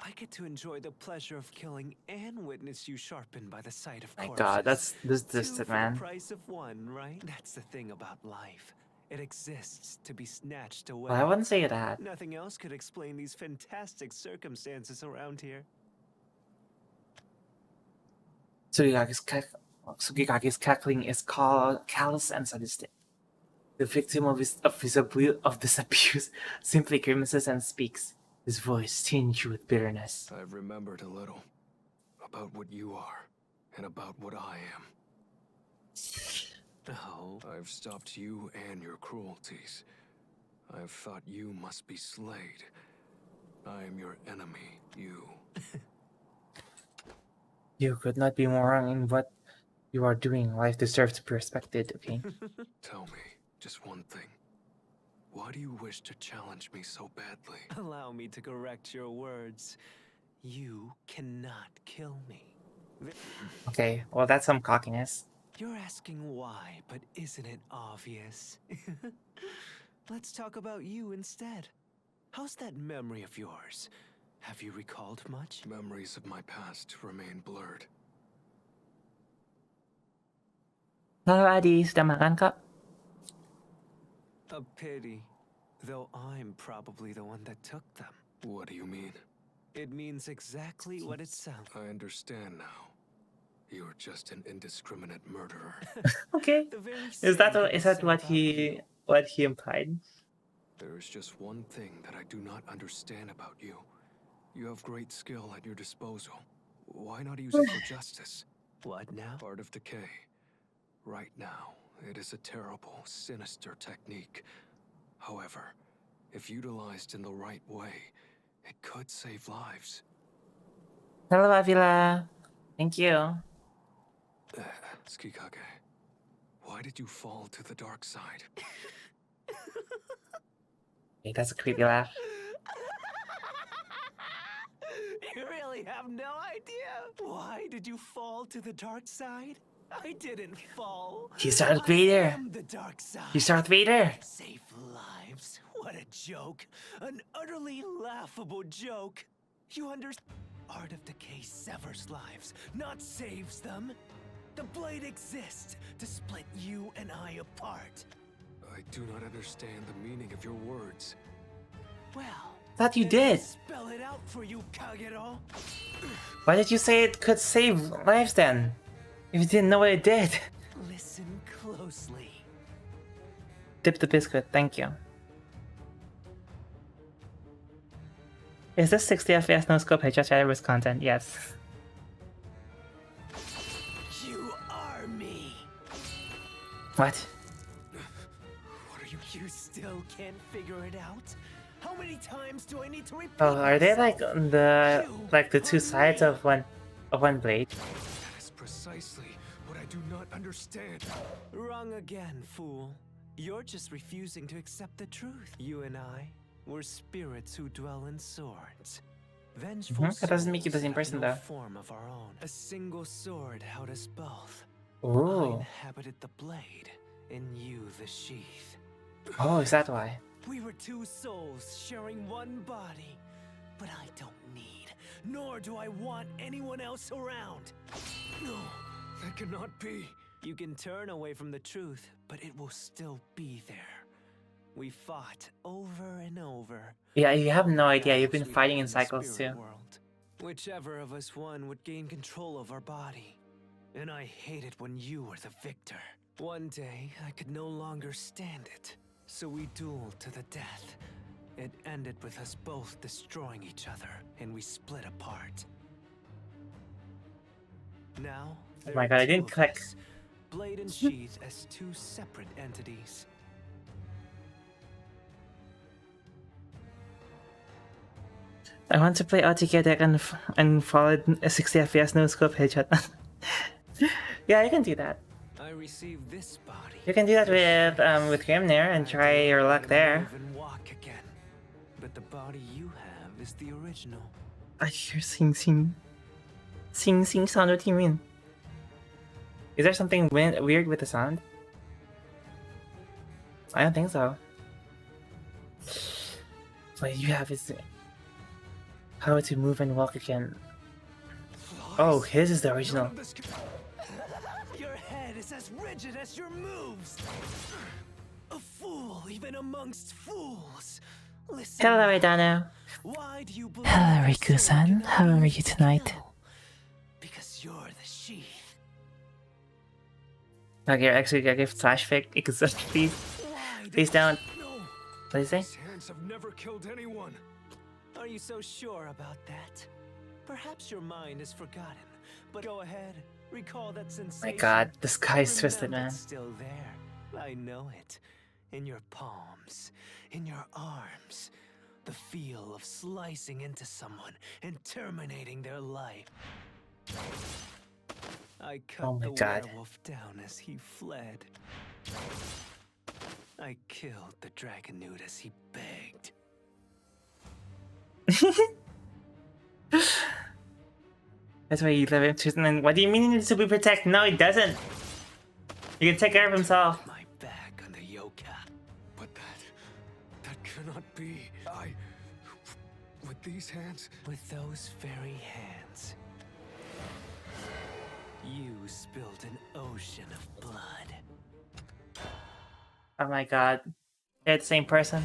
I get to enjoy the pleasure of killing and witness you sharpened by the sight of My corpses. god, that's this Two it, for man. the price of one, right? That's the thing about life. It exists to be snatched away. Well, I wouldn't say that. Nothing else could explain these fantastic circumstances around here. Tsukigaki's cackling is callous and sadistic. The victim of this abuse simply grimaces and speaks, his voice tinged with bitterness. I've remembered a little about what you are and about what I am. Oh. I've stopped you and your cruelties. I've thought you must be slayed. I am your enemy, you. You could not be more wrong in what you are doing. Life deserves to be respected, okay? Tell me just one thing. Why do you wish to challenge me so badly? Allow me to correct your words. You cannot kill me. Okay, well that's some cockiness. You're asking why, but isn't it obvious? Let's talk about you instead. How's that memory of yours? Have you recalled much? Memories of my past remain blurred. Halo Adi, sudah makan kak? A pity. Though I'm probably the one that took them. What do you mean? It means exactly what it sounds. I understand now. You're just an indiscriminate murderer. Okay. Is that what he implied? There is just one thing that I do not understand about you. You have great skill at your disposal. Why not use it for justice? What now? Art of decay. Right now, it is a terrible, sinister technique. However, if utilized in the right way, it could save lives. Hello Avila. Thank you. Tsukikage, why did you fall to the dark side? Okay, that's a creepy laugh. You really have no idea. Why did you fall to the dark side? I didn't fall. He's Darth Vader. I am the dark side. He's Darth Vader. Save lives. What a joke. An utterly laughable joke. You understand? Art of decay severs lives, not saves them. The blade exists to split you and I apart. I do not understand the meaning of your words. Well, Thought you did. spell it out for you, Kagero. Why did you say it could save lives then? If you didn't know what it did. Listen closely. Dip the biscuit, thank you. Is this 60 FPS no scope headshot Shadowverse content? Yes. You are me. What? What are you? You still can't figure it out? How many times do I need to repeat? Oh, are they like the two are sides me. of one blade? That is precisely what I do not understand. Wrong again, fool. You're just refusing to accept the truth. You and I, we're spirits who dwell in swords. Vengeful That doesn't make you the souls same have person, no though. form of our own. A single sword held us both. I Ooh. inhabited the blade, and you the sheath. Oh, is that why? We were two souls sharing one body, but I don't need, nor do I want anyone else around. No, that cannot be. You can turn away from the truth, but it will still be there. We fought over and over. Yeah, you have no idea. You've been As we fighting in won the cycles spirit too. world. Whichever of us won would gain control of our body. And I hated when you were the victor. One day, I could no longer stand it. So we dueled to the death. It ended with us both destroying each other, and we split apart. Now, Oh my god, I didn't click. Blade and Sheath as two separate entities. I want to play Autocad deck and followed a 60 FPS no scope headshot. Yeah, you can do that. I received this body. You can do that with Grimnir and try your luck there. Move and walk again. But the body you have is the original. I hear sing sing. Sing sing sound, what do you mean? Is there something weird with the sound? I don't think so. What you have is how to move and walk again. Oh, his is the original. Your head is as rigid as your moves. A fool even amongst fools. Listen. Hello, Edano. Why do you believe Hello, you're so Riku-san. good How are at you tonight? kill? Because you're the sheath. Okay, actually, I give flash fic. Exist, please. Please don't. No. What do you say? These hands have never killed anyone. Are you so sure about that? Perhaps your mind is forgotten, but go ahead, recall that sensation. My god, the sky is twisted, Remember man. it's still there. I know it. In your palms, in your arms. The feel of slicing into someone and terminating their life. I cut Oh my the god. werewolf down as he fled. I killed the Dragonute as he begged. That's why you live in Tristan. And what do you mean he needs to be protected? No, he doesn't. He can take care of himself. My back on the yoka. But that cannot be. With these hands, With those very hands, you spilled an ocean of blood. Oh my god. They're the same person.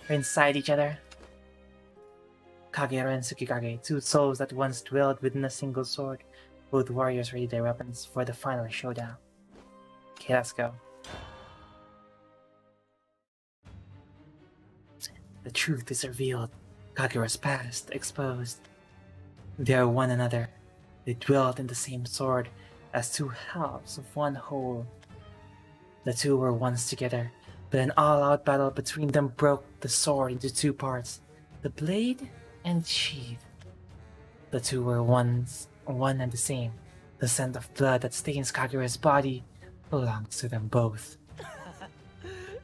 They're inside each other. Kagero and Tsukikage, two souls that once dwelled within a single sword. Both warriors ready their weapons for the final showdown. Okay, let's go. The truth is revealed. Kagero's past exposed. They are one another. They dwelt in the same sword as two halves of one whole. The two were once together, but an all-out battle between them broke the sword into two parts, the blade and sheath. The two were one and the same. The scent of blood that stains Kagero's body belongs to them both.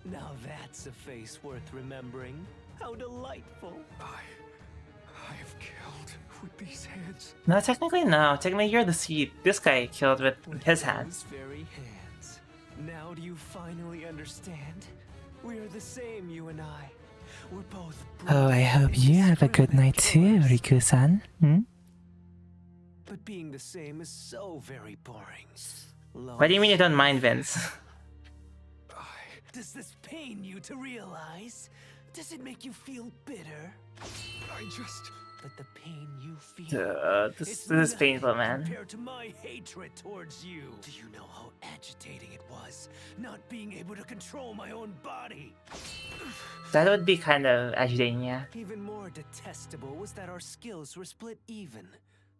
Now that's a face worth remembering. How delightful. I have killed with these hands. No, technically no. Technically you're the seed. This guy killed with his hands. Those very hands. Now do you finally understand? We're the same, you and I. We're both. Oh, I hope you have a good night too, Riku-san. But being the same is so very boring. What do you mean you don't mind, Vince? Does this pain you to realize? Does it make you feel bitter? I just... But the pain you feel This is painful, man. compared to my hatred towards you. Do you know how agitating it was, not being able to control my own body? That would be kind of agitating, yeah. Even more detestable was that our skills were split even.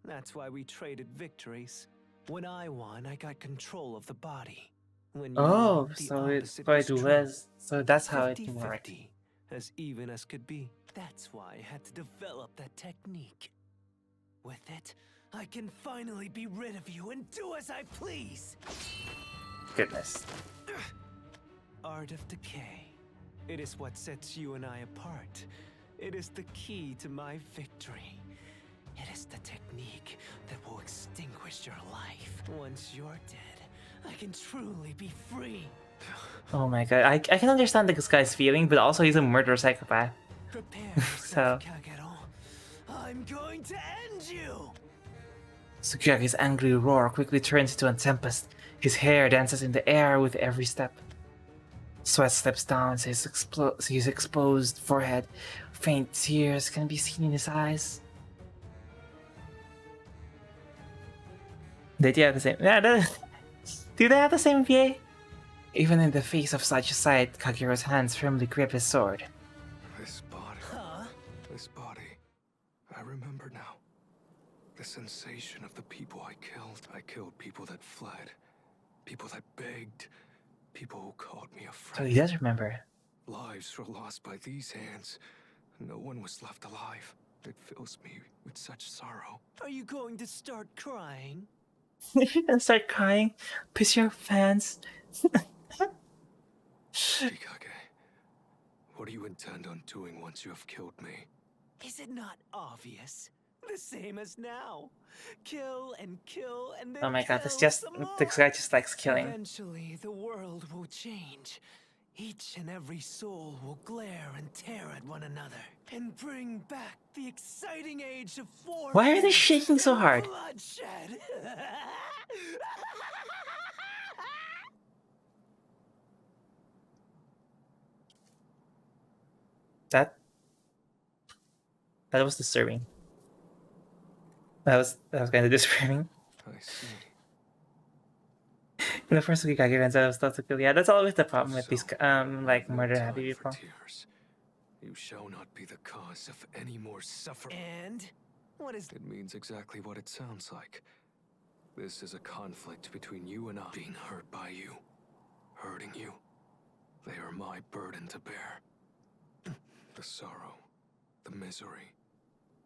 That's why we traded victories. When I won, I got control of the body. When you Oh, won, the so it opposite was true. was. So that's how it 50-50, worked. as even as could be. That's why I had to develop that technique. With it, I can finally be rid of you and do as I please. Goodness. Art of decay. It is what sets you and I apart. It is the key to my victory. It is the technique that will extinguish your life. Once you're dead, I can truly be free. Oh my god, I can understand this guy's feeling, but also he's a murder psychopath. Prepare So- yourself, Kagero. I'm going to end you! Sukiyaki's angry roar quickly turns into a tempest. His hair dances in the air with every step. Sweat slips down his exposed forehead. Faint tears can be seen in his eyes. They do have the same. Yeah, do they have the same VA? Even in the face of such a sight, Kagero's hands firmly grip his sword. This body. Huh? This body. I remember now. The sensation of the people I killed. I killed people that fled. People that begged. People who called me a So friend. he does remember. Lives were lost by these hands. No one was left alive. It fills me with such sorrow. Are you going to start crying? And start crying. Piss your fans. Kikage, what do you intend on doing once you have killed me? Is it not obvious? The same as now. Kill and then Oh my god, kill some this more. guy just likes killing. Eventually, the world will change. Each and every soul will glare and tear at one another and bring back the exciting age of war. Why are they shaking so hard? Bloodshed. That was disturbing. That was kind of disturbing. I see. In the first Sukiyaki runs out of stuff to kill. Yeah, that's always the problem with these like No murder time happy for people. tears. You shall not be the cause of any more suffering. And what is It means exactly what it sounds like. This is a conflict between you and I. Being hurt by you. Hurting you. They are my burden to bear. The sorrow. The misery.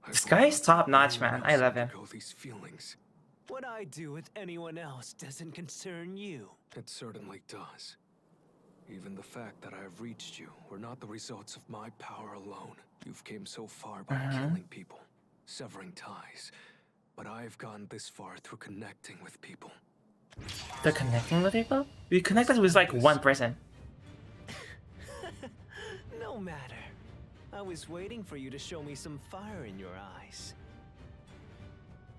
This guy is top notch, man. I love him. These feelings. what I do with anyone else doesn't concern you? It certainly does. Even the fact that I have reached you were not the results of my power alone. You've came so far by killing people, severing ties. But I've gone this far through connecting with people. They're connecting with people? We connected with like one person. No matter. I was waiting for you to show me some fire in your eyes.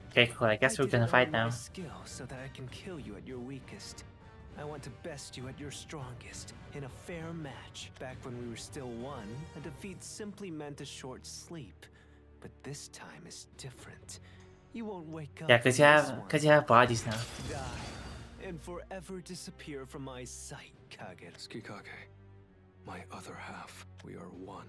Okay, cool. I guess we're gonna fight now. Skill so that I can kill you at your weakest. I want to best you at your strongest in a fair match. Back when we were still one, a defeat simply meant a short sleep. But this time is different. You won't wake up. Yeah, from this you have bodies now. one. Die and forever disappear from my sight, Kagero. Tsukikage, my other half, we are one.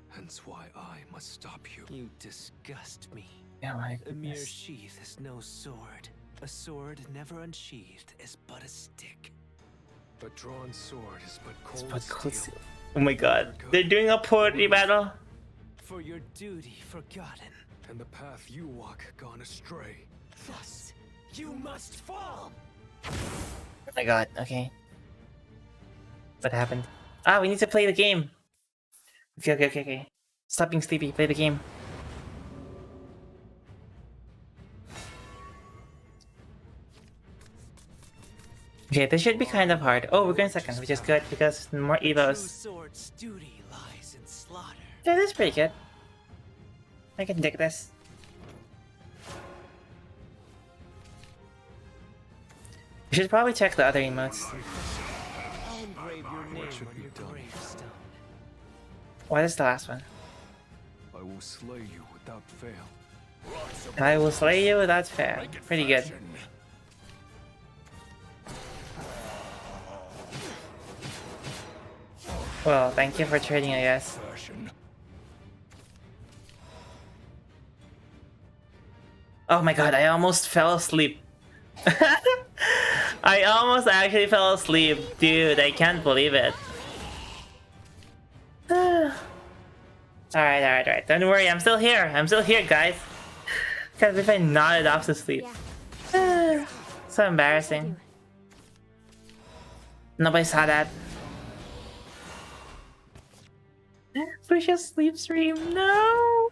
Hence why I must stop you. You disgust me. Yeah, my A mere goodness. sheath is no sword. A sword never unsheathed is but a stick. A drawn sword is but cold But steel. cool steel. Oh my god. They're doing a poetry battle. For your duty forgotten. And the path you walk gone astray. Thus, you must fall! Oh my god, okay. What happened? Ah, we need to play the game. Okay. Stop being sleepy, play the game. Okay, this should be kind of hard. Oh, we're going second, which is good because more True evos. sword's duty lies in slaughter. Yeah, this is pretty good. I can dig this. We should probably check the other emotes. I'll engrave your name should on be your done? gravestone. What is the last one? I will slay you without fail. I will slay you without fail. Pretty good. Well, thank you for trading, I guess. Oh my god, I almost fell asleep. I almost actually fell asleep. Dude, I can't believe it. Alright. Don't worry, I'm still here. I'm still here, guys. Because if I nodded off to sleep. So embarrassing. Nobody saw that. Fuchsia sleep stream. No!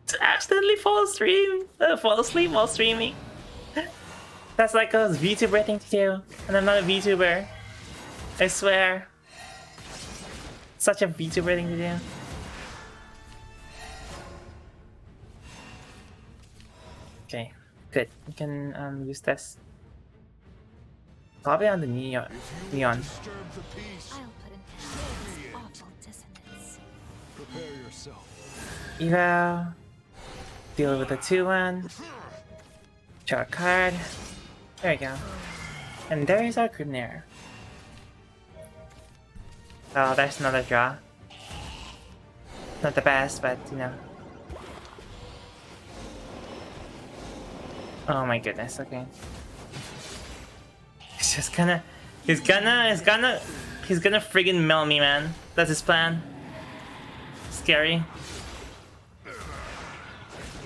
To accidentally fall asleep while streaming. That's like a VTuber thing to do. And I'm not a VTuber. I swear. Such a VTuber thing to do. Okay, good. We can use this. Probably on the neon. Disturb the peace. I'll put an end to this awful dissonance. Prepare yourself. Evo. Deal with the 2-1. Draw a card. There we go. And there is our Grimnir. Oh, there's another draw. Not the best, but you know. Oh my goodness, okay. He's just gonna friggin' mill me, man. That's his plan. Scary.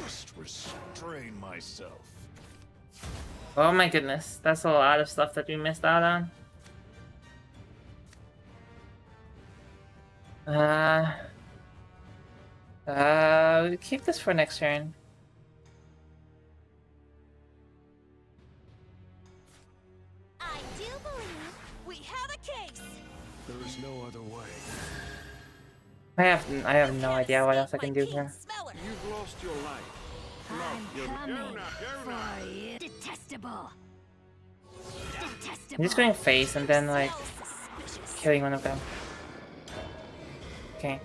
Must restrain myself. Oh my goodness, that's a lot of stuff that we missed out on. We'll keep this for next turn. I do believe we have a case. There is no other way. I have no idea what else I can do here. You've lost your life. I'm coming for you. Detestable. I'm just going face and then like killing one of them. Okay.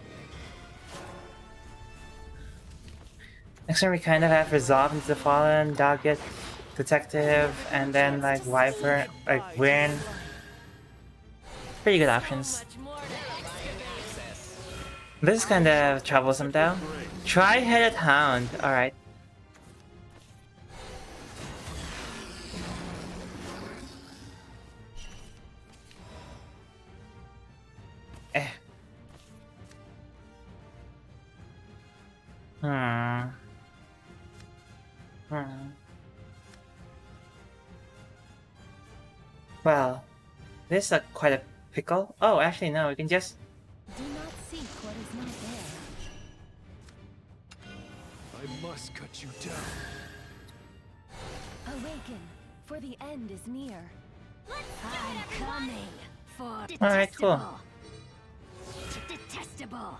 Next turn we kind of have Resolve into the Fallen, Doggett, Detective, and then like Wyvern, like Wyrn. Pretty good options. This is kind of troublesome though. Tri-headed Hound, alright. Well, this is quite a pickle. Oh, actually no, we can just... Do not seek what is not there. I must cut you down. Awaken, for the end is near. I'm coming for Alright, cool. Detestable.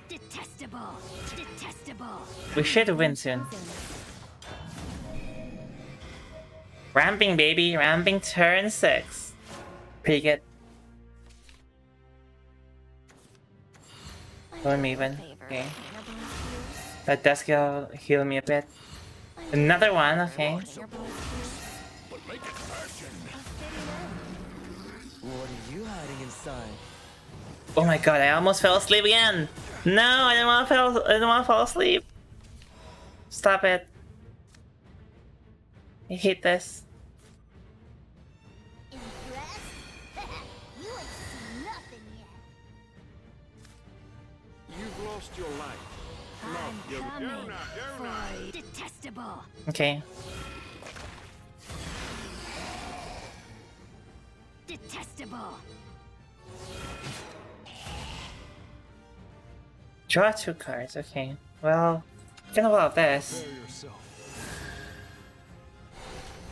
Detestable. Detestable. We should win soon. Ramping, baby. Ramping turn 6. Pretty good. Going even. Okay. Let Dusk heal me a bit. Another one, okay. But make it fashion. What are you hiding inside? Oh my god, I almost fell asleep again! No, I didn't want to fall asleep. Stop it. I hate this. Impressed? You ain't seen nothing yet. You've lost your life. I'm coming for you. Detestable. Okay. Detestable. Draw 2 cards, okay. Well, gonna roll out this. Prepare yourself.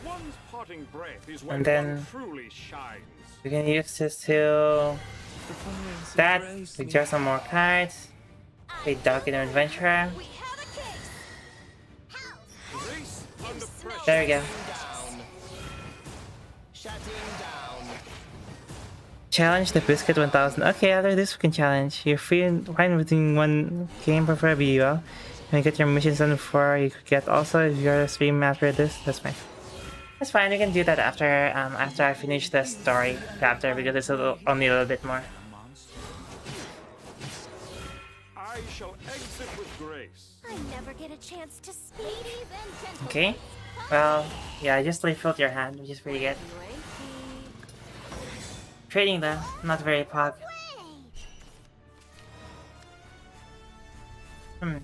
One's parting breath is when And then one truly shines. we can use this to that. We draw some more cards. A Dog in Adventurer. We have a case. House. Race under pressure. There we go. Challenge the Biscuit 1000. Okay, after this we can challenge. You're fine within one game, preferably you will. And get your missions done before you could get also if you're a stream after this, that's fine. That's fine, we can do that after after I finish the story chapter because it's only a little bit more. I shall exit with grace. I never get a chance to speak. Ladies and gentlemen. Okay. Well, yeah, just refilled your hand, which is pretty good. Trading though, not very pog. You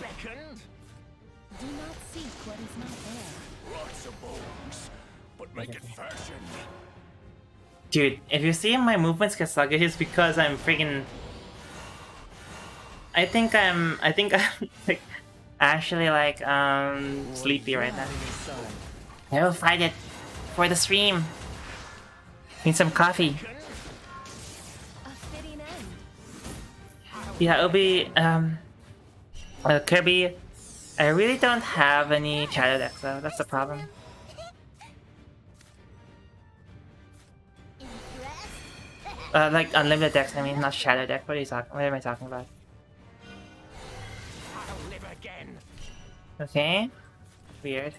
beckoned? Do not seek what is not there. Lots of bones. But make it fashion. Dude, if you see my movements get sluggish, it's because I'm freaking I'm like, actually like sleepy right now. I will fight it for the stream. Need some coffee. A fitting end. Yeah, it'll be Kirby. I really don't have any shadow decks though. That's the problem. Impressed? Like unlimited decks. I mean, not shadow deck. What are you talking? What am I talking about? I'll live again. Okay. Weird.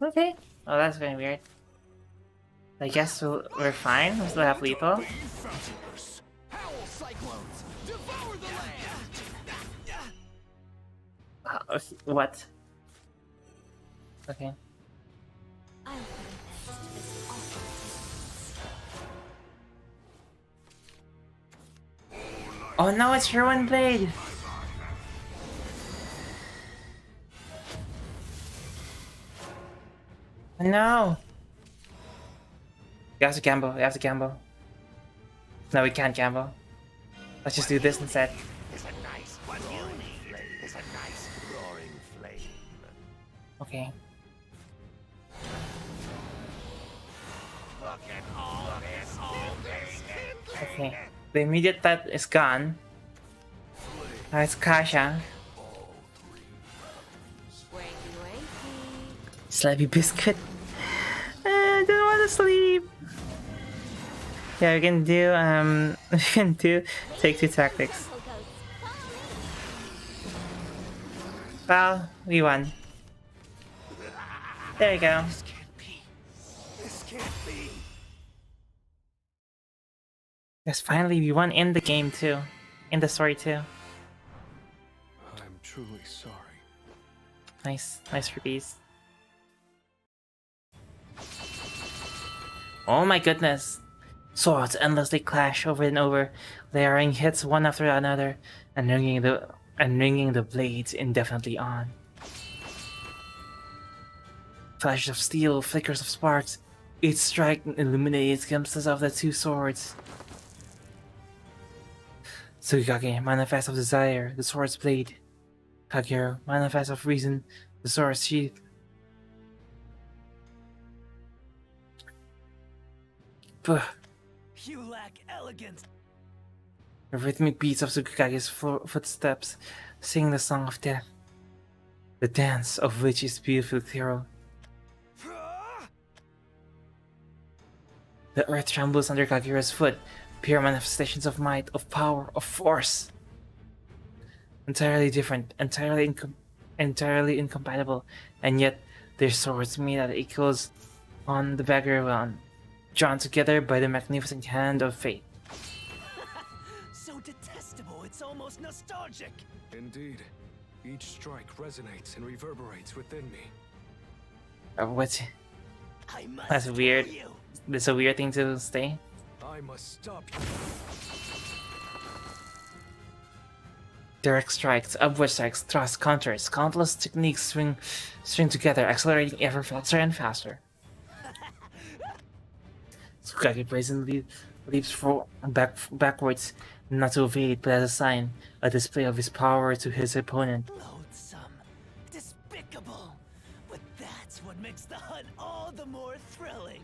Okay. Oh, that's very weird. I guess we're fine. We still have lethal. Fabulous. Howl cyclones, devour the land. What? Okay. I'll put an end to this awful existence. Oh no, it's Ruin Blade! No! You have to gamble, you have to gamble. No, we can't gamble. Let's just do this instead. It's a nice roaring flame. It's a nice roaring flame. Okay. Look at all this. Okay. The immediate threat is gone. Now it's Kasha. Wakey, wakey. Slappy Biscuit. I don't want to sleep. Yeah, we can do we can do take two tactics. Gentle ghosts, follow me. Well, we won. There you go. This can't be. This can't be. Yes, finally we won in the game too. In the story too. I'm truly sorry. Nice rupees. Oh my goodness. Swords endlessly clash over and over, layering hits one after another, and ringing the blades indefinitely on. Flashes of steel, flickers of sparks. Each strike illuminates glimpses of the two swords. Tsukikage, manifest of desire, the sword's blade. Kagero, manifest of reason, the sword's sheath. Puh. You lack elegance. The rhythmic beats of Tsukikage's footsteps sing the song of death, the dance of which is beautifully ethereal. The earth trembles under Kagero's foot, pure manifestations of might, of power, of force. Entirely different, entirely incompatible, and yet their swords meet at equals on the background, drawn together by the magnificent hand of fate. So detestable, it's almost nostalgic. Indeed. Each strike resonates and reverberates within me. What? I must That's weird. kill you. That's a weird thing to say. I must stop you. Direct strikes, upward strikes, thrusts, counters, countless techniques string together, accelerating ever faster and faster. Tsukage brazenly leaps backwards, not to evade, but as a sign, a display of his power to his opponent. Loathsome. Despicable. But that's what makes the hunt all the more thrilling.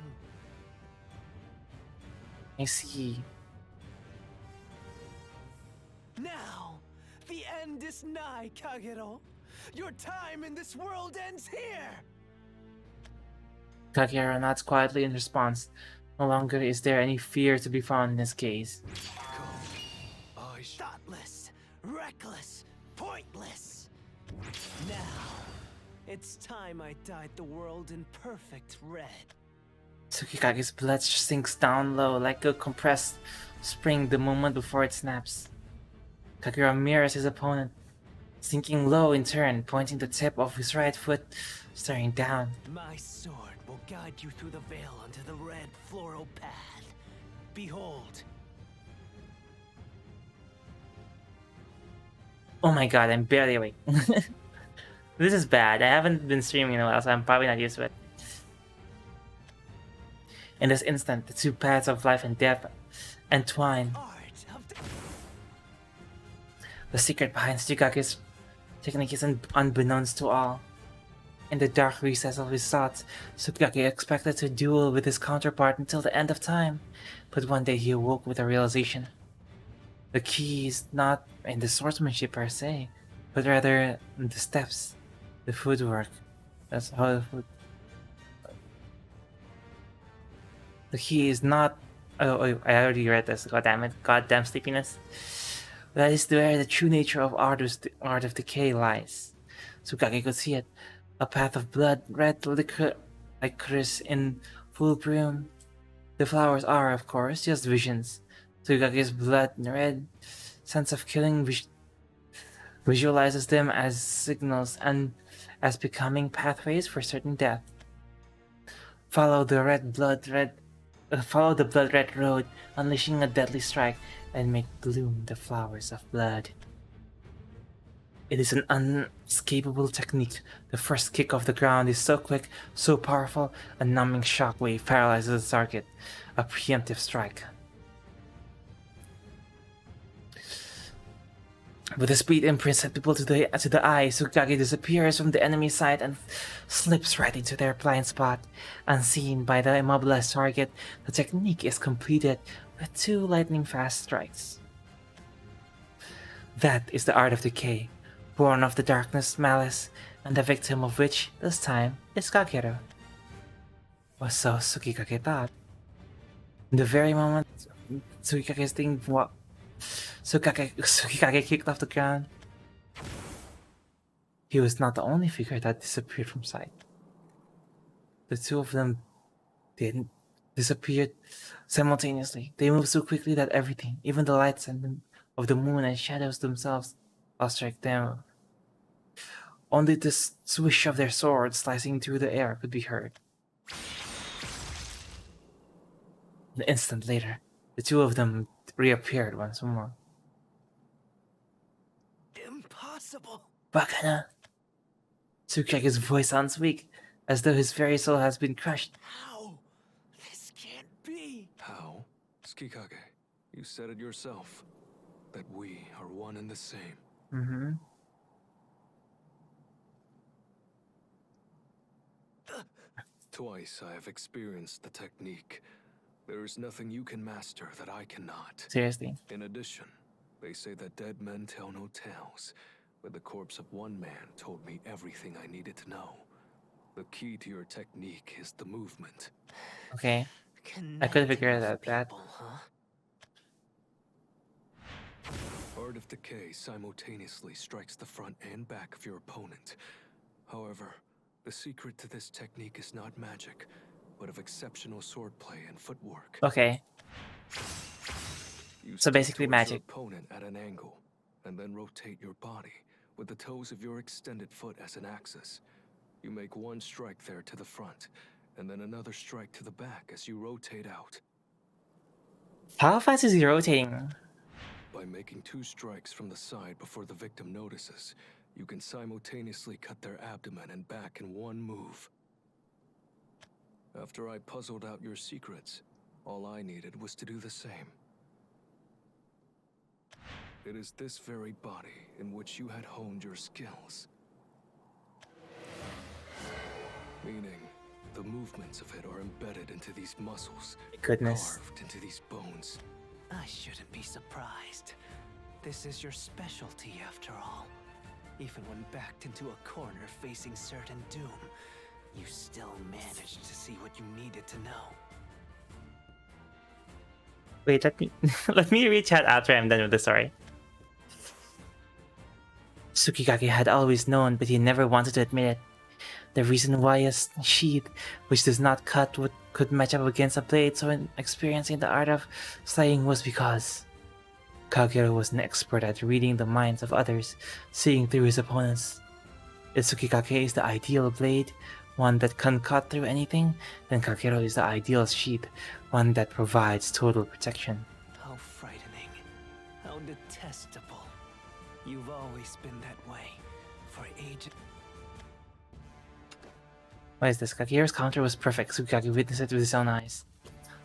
I see. Now, the end is nigh, Kagero. Your time in this world ends here. Kagero nods quietly in response. No longer is there any fear to be found in his gaze. I Thoughtless, reckless, pointless. Now, it's time I dyed the world in perfect red. Tsukikage's blood sinks down low like a compressed spring the moment before it snaps. Kagero mirrors his opponent, sinking low in turn, pointing the tip of his right foot, staring down. My sword will guide you through the veil onto the red floral path. Behold. Oh my god, I'm barely awake. This is bad. I haven't been streaming in a while, so I'm probably not used to it. In this instant, the two paths of life and death entwine. The secret behind Tsukage's technique is unbeknownst to all. In the dark recess of his thoughts, Tsukage expected to duel with his counterpart until the end of time, but one day he awoke with a realization. The key is not in the swordsmanship per se, but rather in the steps, the footwork. That's how the foot. The key is not. Oh, I already read this. God damn it! Goddamn sleepiness. That is where the true nature of art of decay lies. Tsukage could see it. A path of blood, red licorice in full bloom. The flowers are, of course, just visions. Tsukage's blood red sense of killing visualizes them as signals and as becoming pathways for certain death. Follow the blood red road, unleashing a deadly strike, and make bloom the flowers of blood. It is an unescapable technique. The first kick off the ground is so quick, so powerful, a numbing shockwave paralyzes the target. A preemptive strike. With a speed imperceptible to the eye, Tsukage disappears from the enemy side and slips right into their blind spot. Unseen by the immobilized target, the technique is completed with 2 lightning-fast strikes. That is the art of decay, born of the darkness, malice, and the victim of which, this time, is Kagero. Or so Tsukage thought. In the very moment Tsukage kicked off the ground, he was not the only figure that disappeared from sight. The two of them disappeared simultaneously. They moved so quickly that everything, even the lights of the moon and shadows themselves, lost track them. Only the swish of their swords slicing through the air could be heard. An instant later, the two of them reappeared once more. Impossible! Bakana! Tsukage's voice sounds weak, as though his very soul has been crushed. How? This can't be! How? Tsukage, you said it yourself. That we are one and the same. Mm-hmm. Twice I have experienced the technique. There is nothing you can master that I cannot. Seriously. In addition, they say that dead men tell no tales, but the corpse of one man told me everything I needed to know. The key to your technique is the movement. Okay. I could figure out that. Art of Decay simultaneously strikes the front and back of your opponent. However, the secret to this technique is not magic, but of exceptional swordplay and footwork. Okay. You So basically step towards magic. your opponent at an angle, and then rotate your body with the toes of your extended foot as an axis. You make one strike there to the front, and then another strike to the back as you rotate out. How fast is he rotating? By making 2 strikes from the side before the victim notices, you can simultaneously cut their abdomen and back in one move. After I puzzled out your secrets, all I needed was to do the same. It is this very body in which you had honed your skills. Meaning, the movements of it are embedded into these muscles, Goodness. carved into these bones. I shouldn't be surprised. This is your specialty, after all. Even when backed into a corner facing certain doom, you still managed to see what you needed to know. Wait, let me read chat after I'm done with the story. Tsukage had always known, but he never wanted to admit it. The reason why a sheath which does not cut could match up against a blade so experiencing the art of slaying was because Kagero was an expert at reading the minds of others, seeing through his opponents. If Tsukage is the ideal blade, one that can cut through anything, then Kagero is the ideal sheath, one that provides total protection. How frightening. How detestable. You've always been that way. For ages. What is this? Kagero's counter was perfect. Tsukage witnessed it with his own eyes.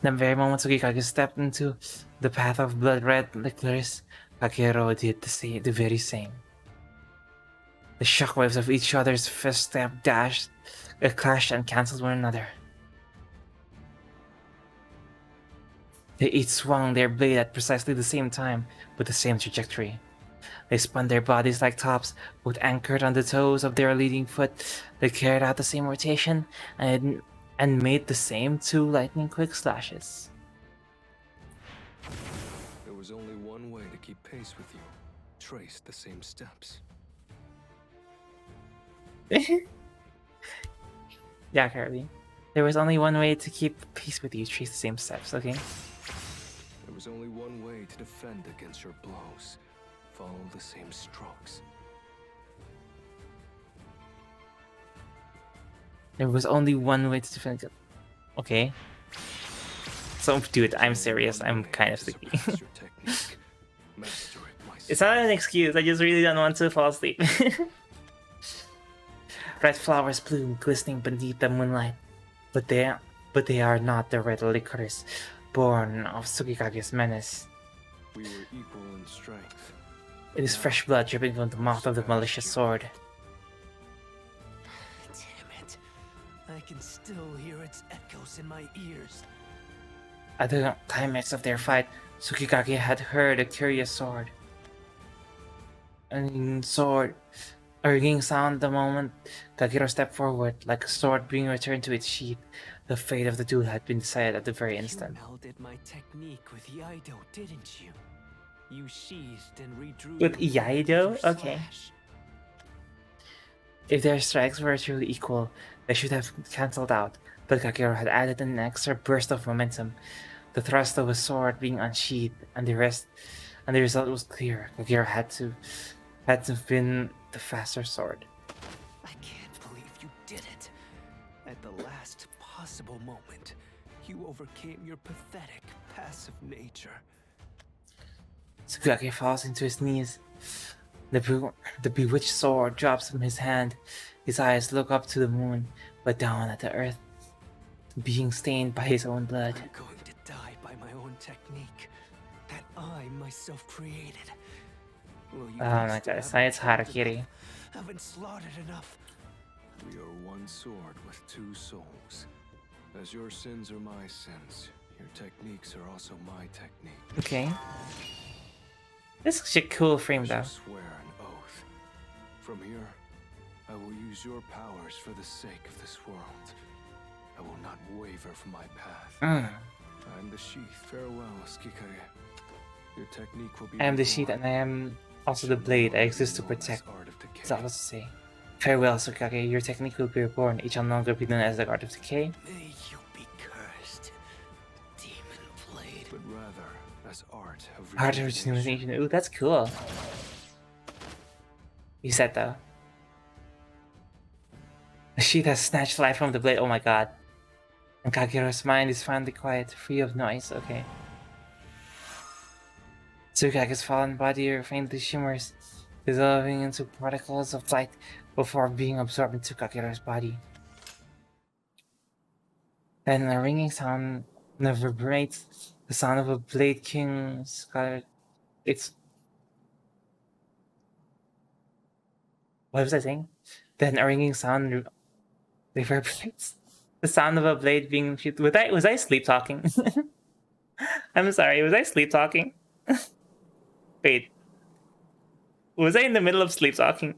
The very moment Tsukikage stepped into the path of blood-red liquors, Kagero did the very same. The shockwaves of each other's fist step dashed, clashed and cancelled one another. They each swung their blade at precisely the same time, with the same trajectory. They spun their bodies like tops, both anchored on the toes of their leading foot. They carried out the same rotation and made the same two lightning-quick slashes. There was only one way to keep pace with you. Trace the same steps. Yeah, Kirby. There was only one way to keep pace with you. Trace the same steps, okay? There was only one way to defend against your blows. Follow the same strokes. There was only one way to defend it. Okay. So, dude, I'm serious. I'm kind of sleepy. It's not an excuse. I just really don't want to fall asleep. Red flowers bloom, glistening beneath the moonlight. But they are not the red liquors born of Tsukikage's menace. We were equal in strength. It is fresh blood dripping from the mouth of the malicious sword. Damn it. I can still hear its echoes in my ears. At the climax of their fight, Tsukikage had heard a curious a ringing sound the moment Kagero stepped forward, like a sword being returned to its sheath. The fate of the duel had been decided at the very instant. You melded my technique with Iaido, didn't you? You sheathed and redrew With your blade Iaido? with your Okay. slash. If their strikes were truly equal, they should have cancelled out, but Kagero had added an extra burst of momentum, the thrust of a sword being unsheathed, and the result was clear. Kagero had to have been the faster sword. I can't believe you did it. At the last possible moment, you overcame your pathetic, passive nature. Tsukikage falls into his knees. The bewitched sword drops from his hand. His eyes look up to the moon, but down at the earth, being stained by his own blood. I'm going to die by my own technique that I myself created. Will you Oh my please god, stab it's me to Harakiri. death? I've been slaughtered enough. We are one sword with two souls. As your sins are my sins, your techniques are also my technique. Okay. This is such a cool frame I though. shall swear an oath. From here, I will use your powers for the sake of this world. I will not waver from my path. I am the sheath. Farewell, Tsukikage. Your technique will be I am the sheath and I am also the blade. I exist to protect. That's all I was to say. Farewell, Tsukikage. Your technique will be reborn. It shall no longer be known as the Art of Decay. May you be cursed, demon blade. But rather as art of Art of Rejuvenation. Ooh, that's cool. You said though. The sheath has snatched life from the blade. Oh my god. And Kagero's mind is finally quiet, free of noise. Okay. Tsukage's fallen body faintly shimmers, dissolving into particles of light before being absorbed into Kagero's body. Then a ringing sound reverberates, the sound of a Blade King's color. It's... What was I saying? Then a ringing sound reverberates. The sound of a blade being shoot. Was I sleep talking? I'm sorry, was I sleep talking? Wait. Was I in the middle of sleep talking?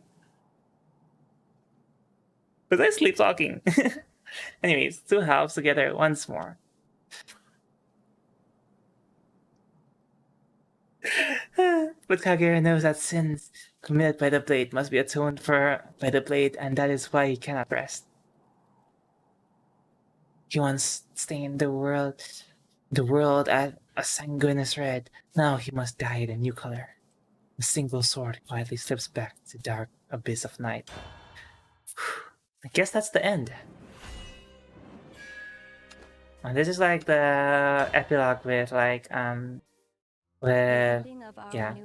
Was I sleep talking? Anyways, two halves together once more. But Kagero knows that sins committed by the blade must be atoned for by the blade, and that is why he cannot rest. He once stained the world at a sanguineous red. Now he must dye it a new color. A single sword quietly slips back to the dark abyss of night. I guess that's the end. And this is like the epilogue with like with yeah.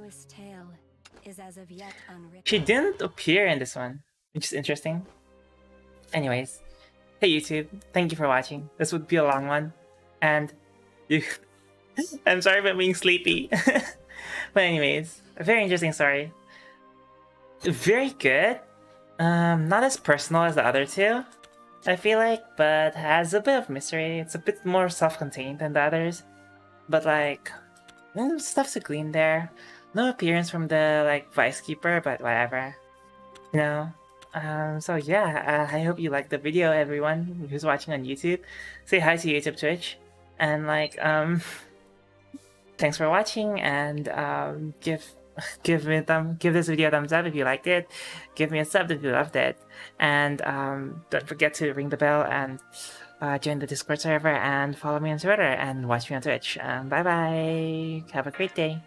She didn't appear in this one, which is interesting. Anyways, hey YouTube, thank you for watching. This would be a long one, and You, I'm sorry for being sleepy. But anyways, a very interesting story. Very good. Not as personal as the other two, I feel like, but has a bit of mystery. It's a bit more self-contained than the others. But like, stuff to glean there. No appearance from the like Vice Keeper, but whatever. You know? So yeah, I hope you liked the video, everyone who's watching on YouTube. Say hi to YouTube, Twitch. And like, thanks for watching, and give this video a thumbs up if you liked it. Give me a sub if you loved it, and don't forget to ring the bell and join the Discord server and follow me on Twitter and watch me on Twitch. Bye bye. Have a great day.